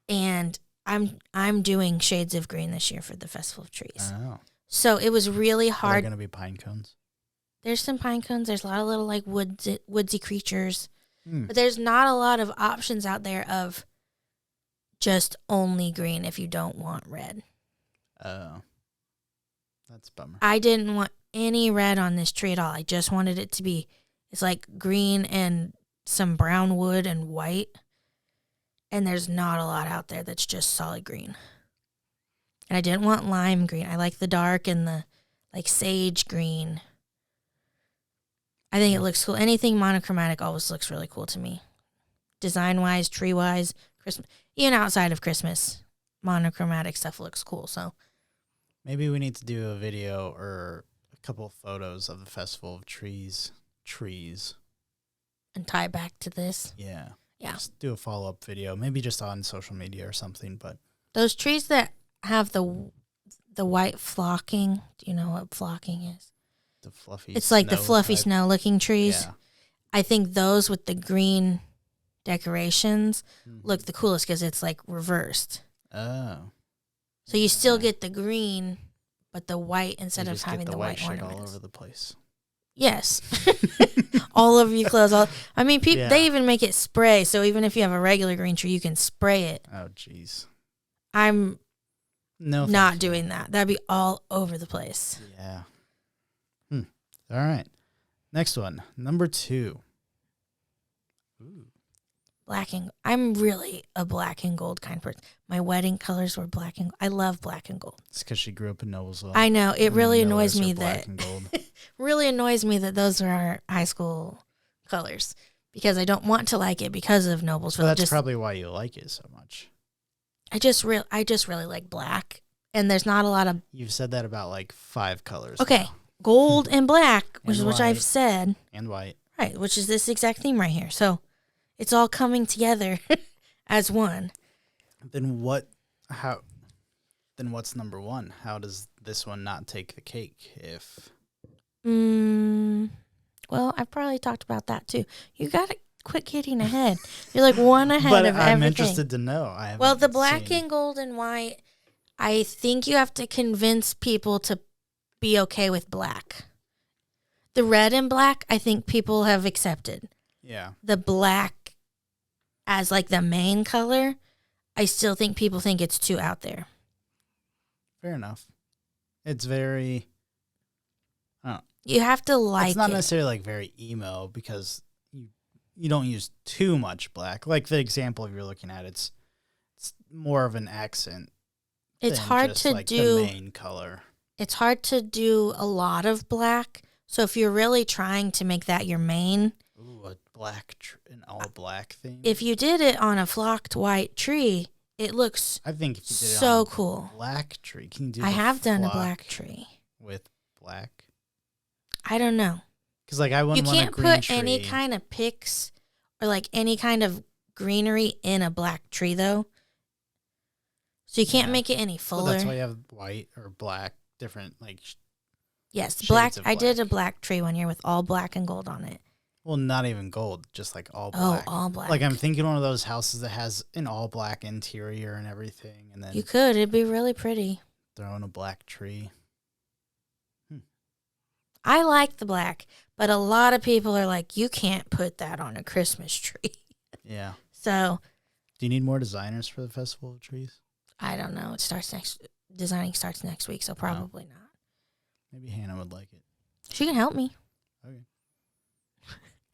and I'm doing shades of green this year for the Festival of Trees. Oh. So it was really Are hard. there going to be pine cones? There's some pine cones. There's a lot of little like woodsy creatures, but there's not a lot of options out there of just only green if you don't want red. Oh. That's a bummer. I didn't want any red on this tree at all. I just wanted it to be, it's like green and some brown wood and white. And there's not a lot out there that's just solid green. And I didn't want lime green. I like the dark and the like sage green. I think it looks cool. Anything monochromatic always looks really cool to me. Design-wise, tree-wise, Christmas, even outside of Christmas, monochromatic stuff looks cool. So maybe we need to do a video or a couple of photos of the Festival of Trees. And tie back to this. Yeah. Yeah. Just do a follow-up video, maybe just on social media or something. But those trees that have the white flocking, do you know what flocking is? the fluffy It's like the snow fluffy type. snow-looking trees. Yeah. I think those with the green decorations look the coolest because it's like reversed. Oh. So you still get the green, but the white instead You of just get having the white shit ornaments. all over the place. Yes. All over your clothes. I mean, people, Yeah. they even make it spray. So even if you have a regular green tree, you can spray it. Oh, jeez. I'm No, not thank you. doing that. That'd be all over the place. Yeah. All right. Next one. Number 2. Ooh. I'm really a black and gold kind of person. My wedding colors were black and I love black and gold. It's because she grew up in Noblesville. I know. It and really the annoys Millers me are black that and gold. really annoys me that those are our high school colors because I don't want to like it because of Noblesville. Well, that's probably why you like it so much. I just really like black, and there's not a lot of You've said that about like 5 colors. okay, now. gold and black, which And I've white. said, And white. right, which is this exact theme right here. So it's all coming together as one. Then then what's number one? How does this one not take the cake if... Well, I've probably talked about that too. You got to quit getting ahead. You're like one ahead of everything. I'm interested to know. Well, the black and gold and white, I think you have to convince people to be okay with black. The red and black, I think people have accepted. Yeah. The black as like the main color, I still think people think it's too out there. Fair enough. It's very... You have to like it. It's not necessarily like very emo because you don't use too much black. Like the example you're looking at, it's more of an accent. It's hard to like do the main color. It's hard to do a lot of black. So if you're really trying to make that your main, ooh, an all black thing. If you did it on a flocked white tree, it looks I think if you did so it on cool. A black tree. Can you do I have done a black tree with black. I don't know. Because like I wouldn't want a green tree. You can't put any kind of picks or like any kind of greenery in a black tree though. So you can't make it any fuller. Well, that's why you have white or black, different like. Yes, black. I did a black tree one year with all black and gold on it. Well, not even gold, just like all black. Oh, all black. Like I'm thinking one of those houses that has an all black interior and everything, and then you could. It'd be really pretty. Throw in a black tree. I like the black, but a lot of people are like, you can't put that on a Christmas tree. Yeah. So. Do you need more designers for the Festival of Trees? I don't know. Designing starts next week, so probably not. Maybe Hannah would like it. She can help me. Okay.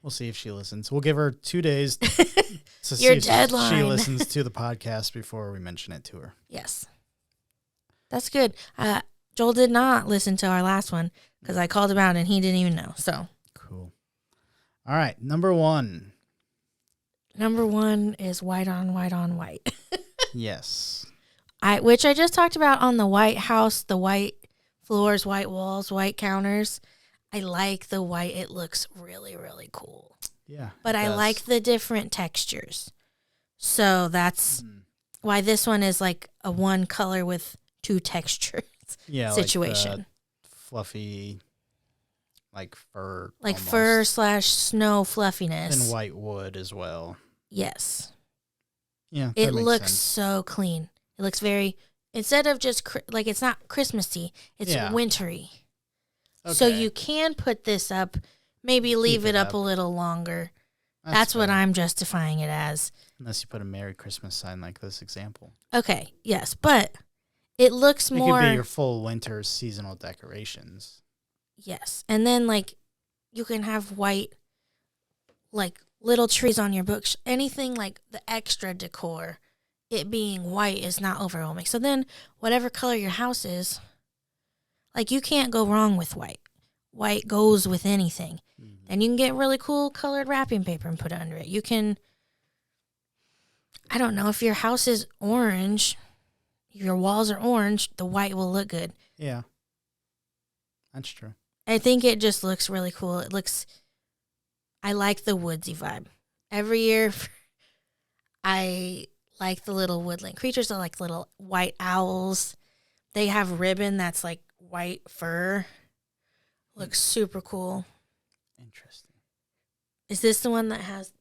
We'll see if she listens. We'll give her 2 days to Your see deadline. if she listens to the podcast before we mention it to her. Yes. That's good. Joel did not listen to our last one because I called him out and he didn't even know. So cool. All right, number one. Number one is white on white on white. Yes. Which I just talked about on the White House, the white floors, white walls, white counters. I like the white. It looks really, really cool. Yeah. But I like the different textures. So that's why this one is like a one color with two textures situation. Like fluffy, like fur. Like almost. Fur/snow fluffiness. And white wood as well. Yes. Yeah. It looks so clean. It looks very, instead of just like it's not Christmassy, it's wintry. Okay. So you can put this up, maybe leave it up a little longer. That's what I'm justifying it as. Unless you put a Merry Christmas sign like this example. Okay, yes, but it looks more. It could be your full winter seasonal decorations. Yes, and then like you can have white, like little trees on your books, anything like the extra decor. It being white is not overwhelming. So then whatever color your house is, like you can't go wrong with white. White goes with anything. Mm-hmm. And you can get really cool colored wrapping paper and put it under it. You can, I don't know, if your house is orange, your walls are orange, the white will look good. Yeah. That's true. I think it just looks really cool. I like the woodsy vibe. Every year, I like the little woodland creatures. I like little white owls. They have ribbon that's like white fur. Looks super cool. Interesting. Is this the one that has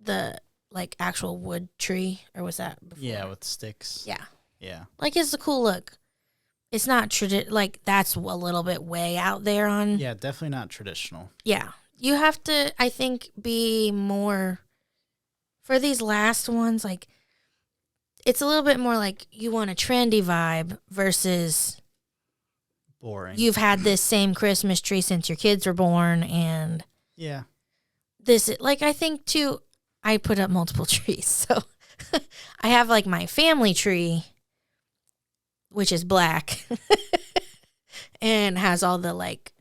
the like actual wood tree, or was that before? Yeah, with sticks. Yeah. Yeah. Like it's a cool look. It's not like that's a little bit way out there on. Yeah, definitely not traditional. Yeah. You have to, I think, be more for these last ones, like it's a little bit more like you want a trendy vibe versus boring. You've had this same Christmas tree since your kids were born, and yeah, this like I think too. I put up multiple trees, so I have like my family tree, which is black, and has all the like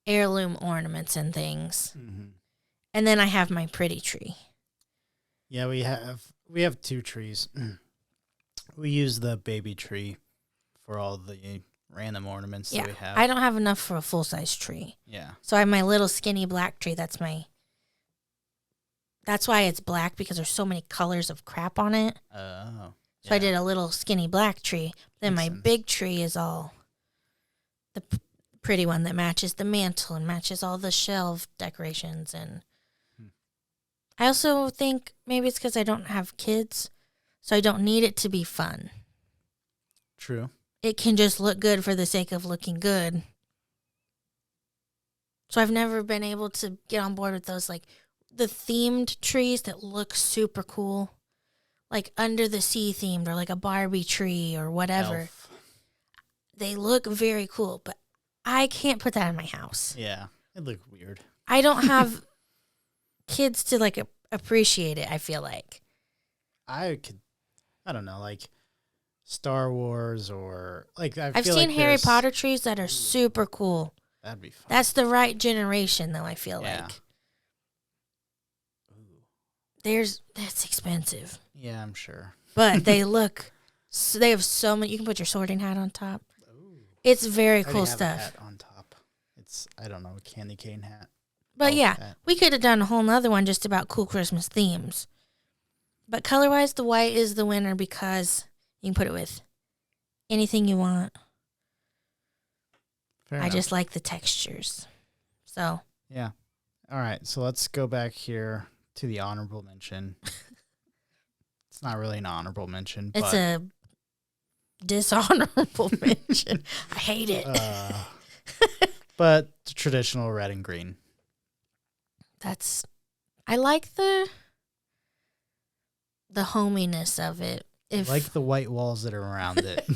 heirloom ornaments and things, and then I have my pretty tree. Yeah, we have two trees. We use the baby tree for all the random ornaments that we have. I don't have enough for a full-size tree. Yeah. So I have my little skinny black tree. That's why it's black, because there's so many colors of crap on it. Oh. So I did a little skinny black tree. Then Makes my sense. big tree is all the pretty one that matches the mantle and matches all the shelf decorations. And I also think maybe it's because I don't have kids, so I don't need it to be fun. True. It can just look good for the sake of looking good. So I've never been able to get on board with those, like the themed trees that look super cool. Like under the sea themed, or like a Barbie tree or whatever. Elf. They look very cool, but I can't put that in my house. Yeah, it looked weird. I don't have kids to like appreciate it, I feel like. I don't know, like Star Wars or like I've feel seen like Harry there's- Potter trees that are super cool. That'd be fun. That's the right generation, though, I feel Yeah. like. Ooh. That's expensive. Yeah, I'm sure. But they they have so many. You can put your sorting hat on top. Ooh. It's very I already cool have a stuff. hat on top. It's, I don't know, a candy cane hat. But Elf yeah, hat. we could have done a whole nother one just about cool Christmas themes. But color-wise, the white is the winner because you can put it with anything you want. Fair I enough. just like the textures. So, Yeah. All right, so let's go back here to the honorable mention. It's not really an honorable mention, it's but a dishonorable mention. I hate it. but the traditional red and green. I like the hominess of it. Like the white walls that are around it.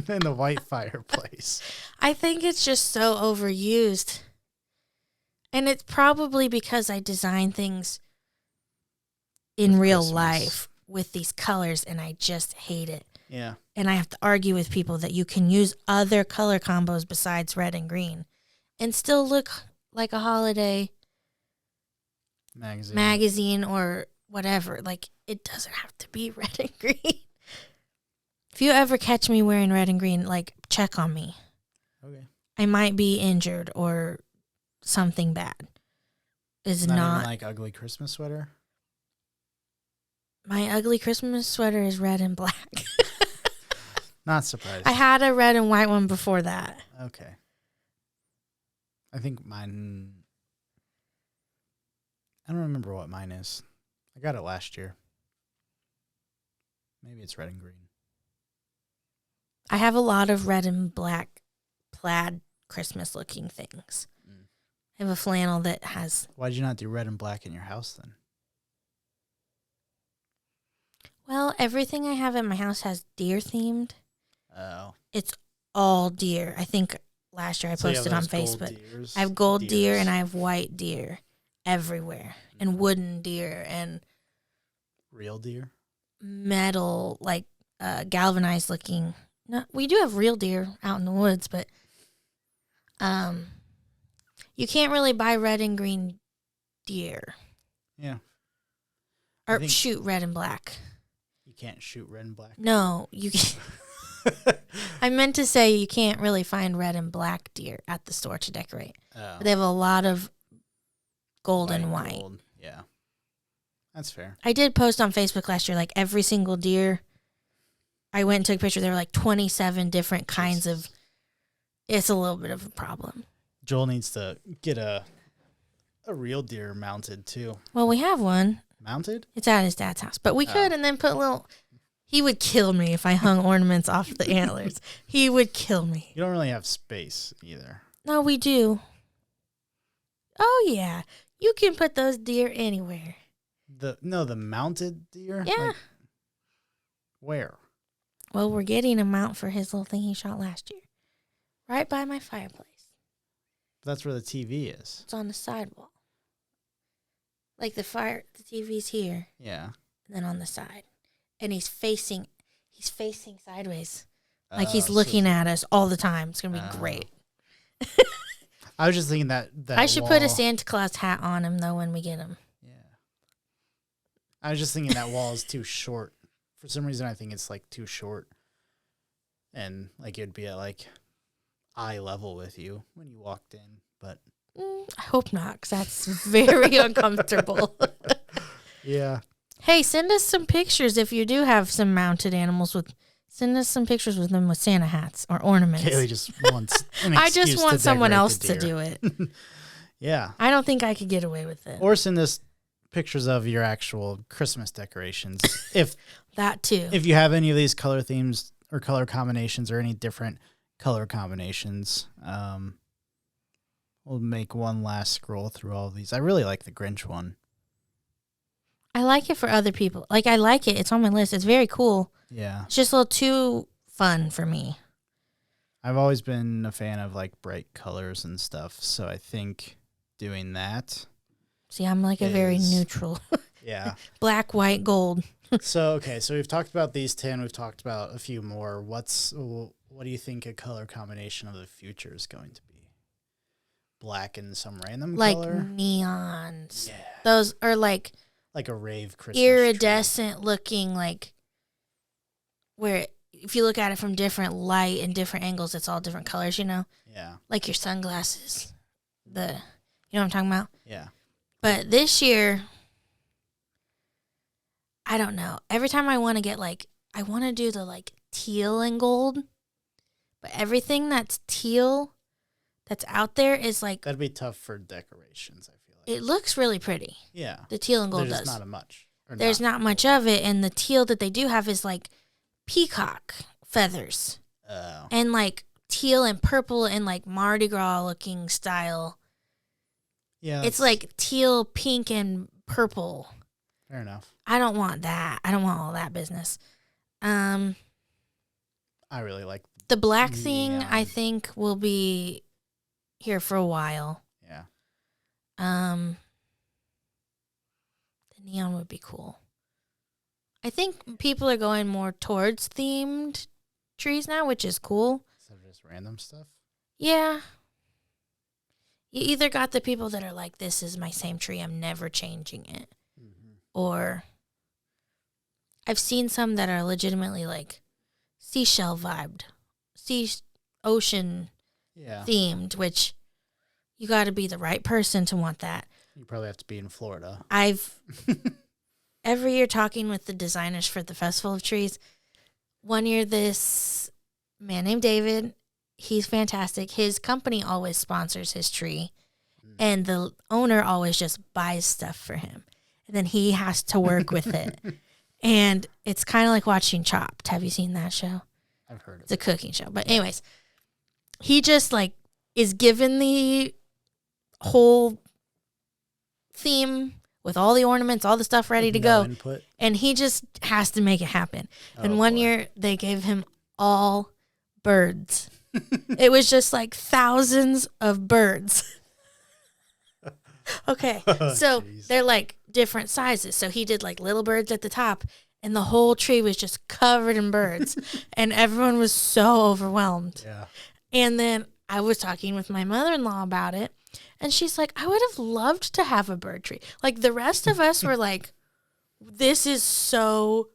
And the white fireplace. I think it's just so overused. And it's probably because I design things in With real Christmas. life with these colors and I just hate it. Yeah. And I have to argue with people that you can use other color combos besides red and green and still look like a holiday magazine or whatever. Like, it doesn't have to be red and green. If you ever catch me wearing red and green, like, check on me. Okay. I might be injured or something bad. Is Not not even like ugly Christmas sweater. my ugly Christmas sweater is red and black. Not surprised. I had a red and white one before that. Okay. I think mine. I don't remember what mine is. I got it last year. Maybe it's red and green. I have a lot of red and black plaid Christmas looking things. I have a flannel that has, Why'd you not do red and black in your house then? well, everything I have in my house has deer themed. Oh. It's all deer. I think last year I So you have posted on those gold Facebook. deers? I have gold deer Deers. and I have white deer everywhere, and wooden deer and Real deer? metal, like galvanized looking. No, we do have real deer out in the woods, but you can't really buy red and green deer. Yeah. Or think- shoot, red and black. You can't shoot red and black. No, you can't. I meant to say you can't really find red and black deer at the store to decorate. Oh. But they have a lot of gold and white. Gold. Yeah. That's fair. I did post on Facebook last year, like every single deer. I went and took a picture. There were like 27 different kinds of. It's a little bit of a problem. Joel needs to get a real deer mounted too. Well, we have one. Mounted? It's at his dad's house. But we could and then put little. He would kill me if I hung ornaments off the antlers. He would kill me. You don't really have space either. No, we do. Oh, yeah. You can put those deer anywhere. The mounted deer? Yeah. Like, where? Well, we're getting a mount for his little thing he shot last year. Right by my fireplace. That's where the TV is. It's on the sidewall. Like the TV's here, Yeah. and then on the side. And he's facing sideways. Like he's so- looking at us all the time. It's going to be great. I was just thinking that I should put a wall- Santa Claus hat on him, though, when we get him. Yeah. I was just thinking that wall is too short. For some reason, I think it's like too short. And like it'd be at like eye level with you when you walked in. But I hope not, because that's very uncomfortable. yeah. Hey, send us some pictures if you do have some mounted animals send us some pictures with them with Santa hats or ornaments. Kaylee just wants an excuse I just want to someone decorate else the to deer. do it. Yeah. I don't think I could get away with it. Or send us pictures of your actual Christmas decorations. That too. If you have any of these color themes or color combinations or any different color combinations, we'll make one last scroll through all of these. I really like the Grinch one. I like it for other people. Like, I like it. It's on my list. It's very cool. Yeah. It's just a little too fun for me. I've always been a fan of like bright colors and stuff, so I think doing that. See, I'm like a very neutral. Yeah. Black, white, gold. So we've talked about these 10. We've talked about a few more. What do you think a color combination of the future is going to be? Black and some random color? Like neons. Yeah. Those are like a rave Christmas iridescent looking, like where if you look at it from different light and different angles, it's all different colors, you know? Yeah. Like your sunglasses. You know what I'm talking about? Yeah. But this year, I don't know. Every time I want to get I want to do the teal and gold, but everything that's teal that's out there is that'd be tough for decorations, I feel like. it looks really pretty. Yeah. The teal and gold There's does. just not much. There's not much of it, and the teal that they do have is peacock feathers. Oh. And teal and purple and Mardi Gras looking style. Yeah. It's teal, pink, and purple. Fair enough. I don't want that. I don't want all that business. I really like the black thing. neon. I think will be here for a while. Yeah. The neon would be cool. I think people are going more towards themed trees now, which is cool. Instead of just random stuff? Yeah. You either got the people that are like, this is my same tree, I'm never changing it. Mm-hmm. Or I've seen some that are legitimately seashell vibed, ocean themed, which you got to be the right person to want that. You probably have to be in Florida. I've every year talking with the designers for the Festival of Trees. One year, this man named David, he's fantastic. His company always sponsors his tree, and the owner always just buys stuff for him, and then he has to work with it. And it's kind of like watching Chopped. Have you seen that show? I've heard of it. It's a cooking show. But anyways, he just is given the whole theme with all the ornaments, all the stuff ready to go. Input. And he just has to make it happen. Oh, and one year they gave him all birds. It was just thousands of birds. Okay. So they're different sizes. So he did little birds at the top, and the whole tree was just covered in birds. And everyone was so overwhelmed. Yeah. And then I was talking with my mother-in-law about it, and she's like, I would have loved to have a bird tree. The rest of us were this is so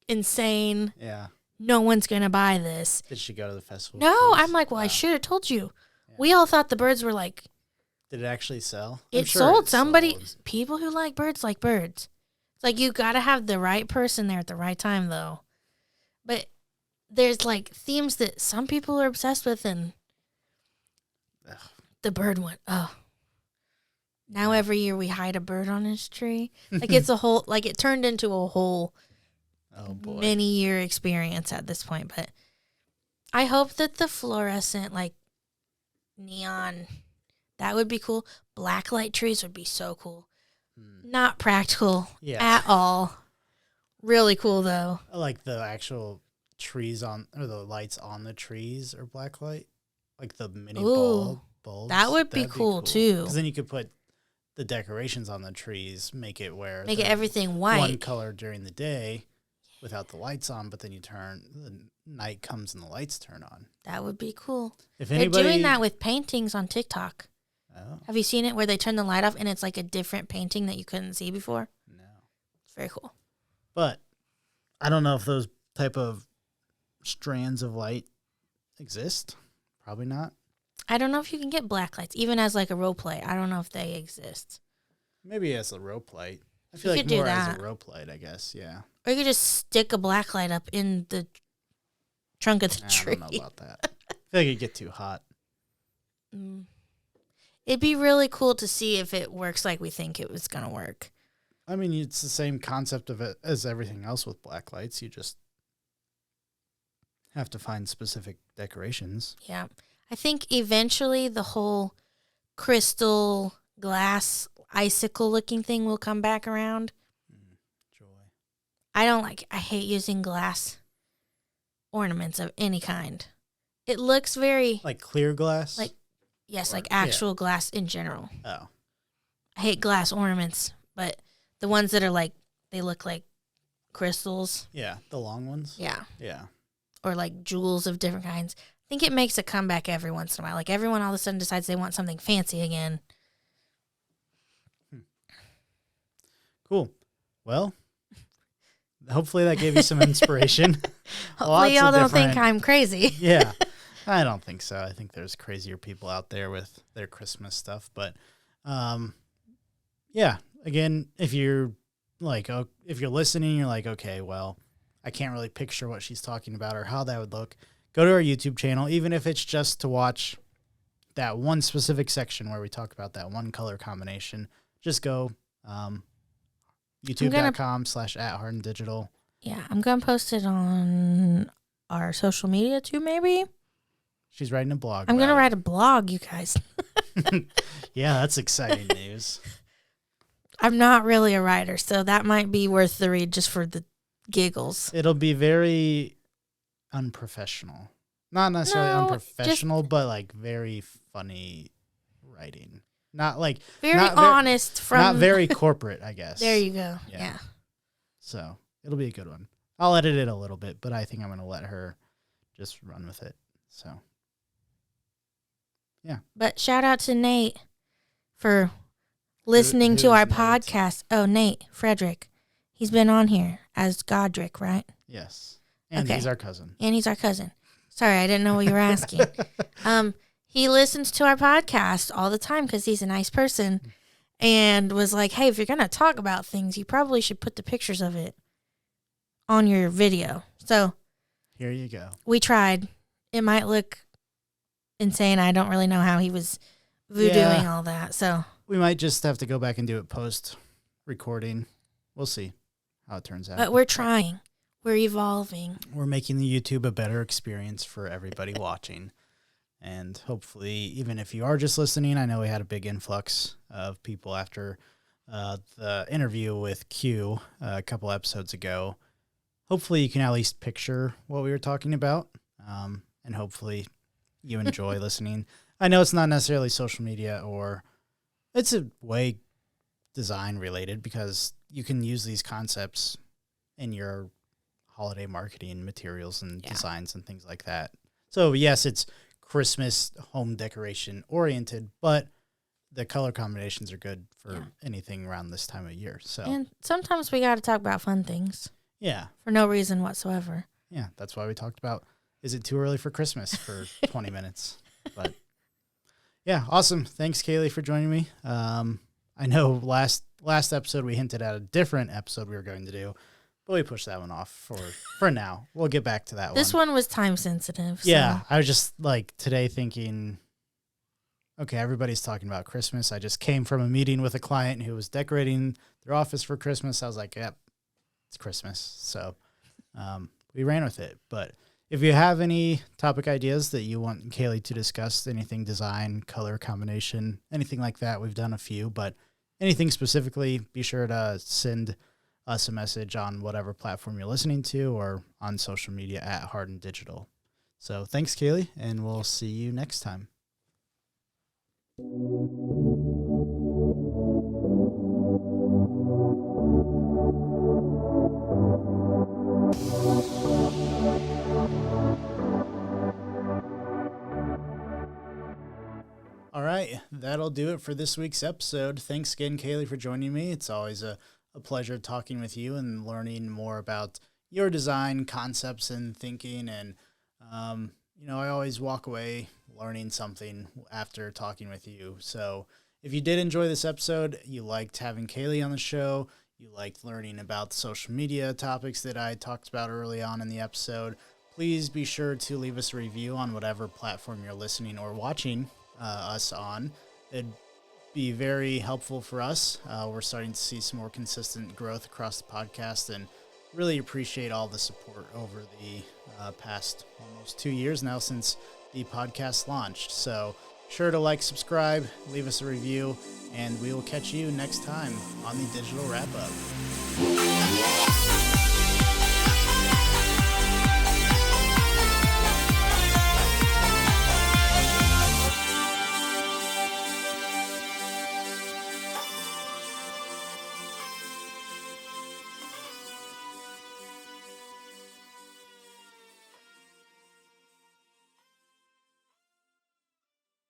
insane. Yeah. No one's going to buy this. Did she go to the festival? No, I'm well, I should have told you. Yeah. We all thought the birds were Did it actually sell? It sold. People who like birds like birds. It's you got to have the right person there at the right time, though. But there's themes that some people are obsessed with, and the bird one. Oh. Now every year we hide a bird on his tree. It's a whole, it turned into a whole many-year experience at this point. But I hope that the fluorescent, neon, that would be cool. Black light trees would be so cool. Not practical at all. Really cool, though. I like the actual trees or the lights on the trees are black light. The mini bulbs. That would be cool, too. Because then you could put the decorations on the trees, make it everything white. One color during the day without the lights on, but then the night comes and the lights turn on. That would be cool. They're doing that with paintings on TikTok. Oh. Have you seen it where they turn the light off and it's a different painting that you couldn't see before? No. It's very cool. But I don't know if those type of strands of light exist. Probably not. I don't know if you can get black lights, even as a role play. I don't know if they exist. Maybe as a rope light. I feel You like could do more as that. a rope light, I guess. Yeah. Or you could just stick a black light up in the trunk of the tree. I don't know about that. I feel like it'd get too hot. Mm. It'd be really cool to see if it works like we think it was going to work. I mean, it's the same concept of it as everything else with black lights. You just have to find specific decorations. Yeah. I think eventually the whole crystal glass icicle looking thing will come back around. Joy. I hate using glass ornaments of any kind. It looks very Like clear glass? yes, like actual glass in general. Oh. I hate glass ornaments, but the ones that are they look like crystals. Yeah, the long ones? Yeah. Yeah. Or like jewels of different kinds. I think it makes a comeback every once in a while. Like everyone all of a sudden decides they want something fancy again. Cool. Well, hopefully that gave you some inspiration. Hopefully y'all don't think I'm crazy. Yeah. I don't think so. I think there's crazier people out there with their Christmas stuff. But, yeah, again, if you're listening, you're like, okay, well, I can't really picture what she's talking about or how that would look. Go to our YouTube channel, even if it's just to watch that one specific section where we talk about that one color combination. Just go, youtube.com/@Harden Digital. Yeah, I'm going to post it on our social media too, maybe. She's writing a blog. I'm going to write a blog, you guys. Yeah, that's exciting news. I'm not really a writer, so that might be worth the read just for the giggles. It'll be very unprofessional. Not necessarily unprofessional, but like very funny writing. Not like very honest not very corporate, I guess. There you go. Yeah. So it'll be a good one. I'll edit it a little bit, but I think I'm going to let her just run with it. So, yeah. But shout out to Nate for listening to our podcast. Oh, Nate Frederick. He's been on here as Godric, right? Yes. And he's our cousin. Sorry, I didn't know what you were asking. He listens to our podcast all the time because he's a nice person and was like, hey, if you're going to talk about things, you probably should put the pictures of it on your video. So here you go. We tried. It might look insane. I don't really know how he was voodooing all that. So we might just have to go back and do it post-recording. We'll see how it turns out. But we're trying. We're evolving. We're making the YouTube a better experience for everybody watching. And hopefully, even if you are just listening, I know we had a big influx of people after the interview with Q a couple episodes ago. Hopefully, you can at least picture what we were talking about. And hopefully, you enjoy listening. I know it's not necessarily social media or it's a way design related because you can use these concepts in your holiday marketing materials and designs and things like that. So, yes, it's Christmas home decoration oriented, but the color combinations are good for anything around this time of year. So, and sometimes we got to talk about fun things. Yeah. For no reason whatsoever. Yeah, that's why we talked about, is it too early for Christmas for 20 minutes? But yeah, awesome. Thanks, Kaylee, for joining me. I know last episode we hinted at a different episode we were going to do, but we pushed that one off for now. We'll get back to that one. This one was time sensitive. So. Yeah, I was just like today thinking, okay, everybody's talking about Christmas. I just came from a meeting with a client who was decorating their office for Christmas. I was like, yep, it's Christmas. So we ran with it. But if you have any topic ideas that you want Kaylee to discuss, anything design, color combination, anything like that, we've done a few, but anything specifically, be sure to send us a message on whatever platform you're listening to or on social media at Harden Digital. So thanks, Kaylee, and we'll see you next time. All right, that'll do it for this week's episode. Thanks again, Kaylee, for joining me. It's always a pleasure talking with you and learning more about your design concepts and thinking. And, I always walk away learning something after talking with you. So if you did enjoy this episode, you liked having Kaylee on the show, you liked learning about social media topics that I talked about early on in the episode, please be sure to leave us a review on whatever platform you're listening or watching us on. It'd be very helpful for us. We're starting to see some more consistent growth across the podcast and really appreciate all the support over the past almost 2 years now since the podcast launched. So sure to like, subscribe, leave us a review, and we will catch you next time on the Digital Wrap Up.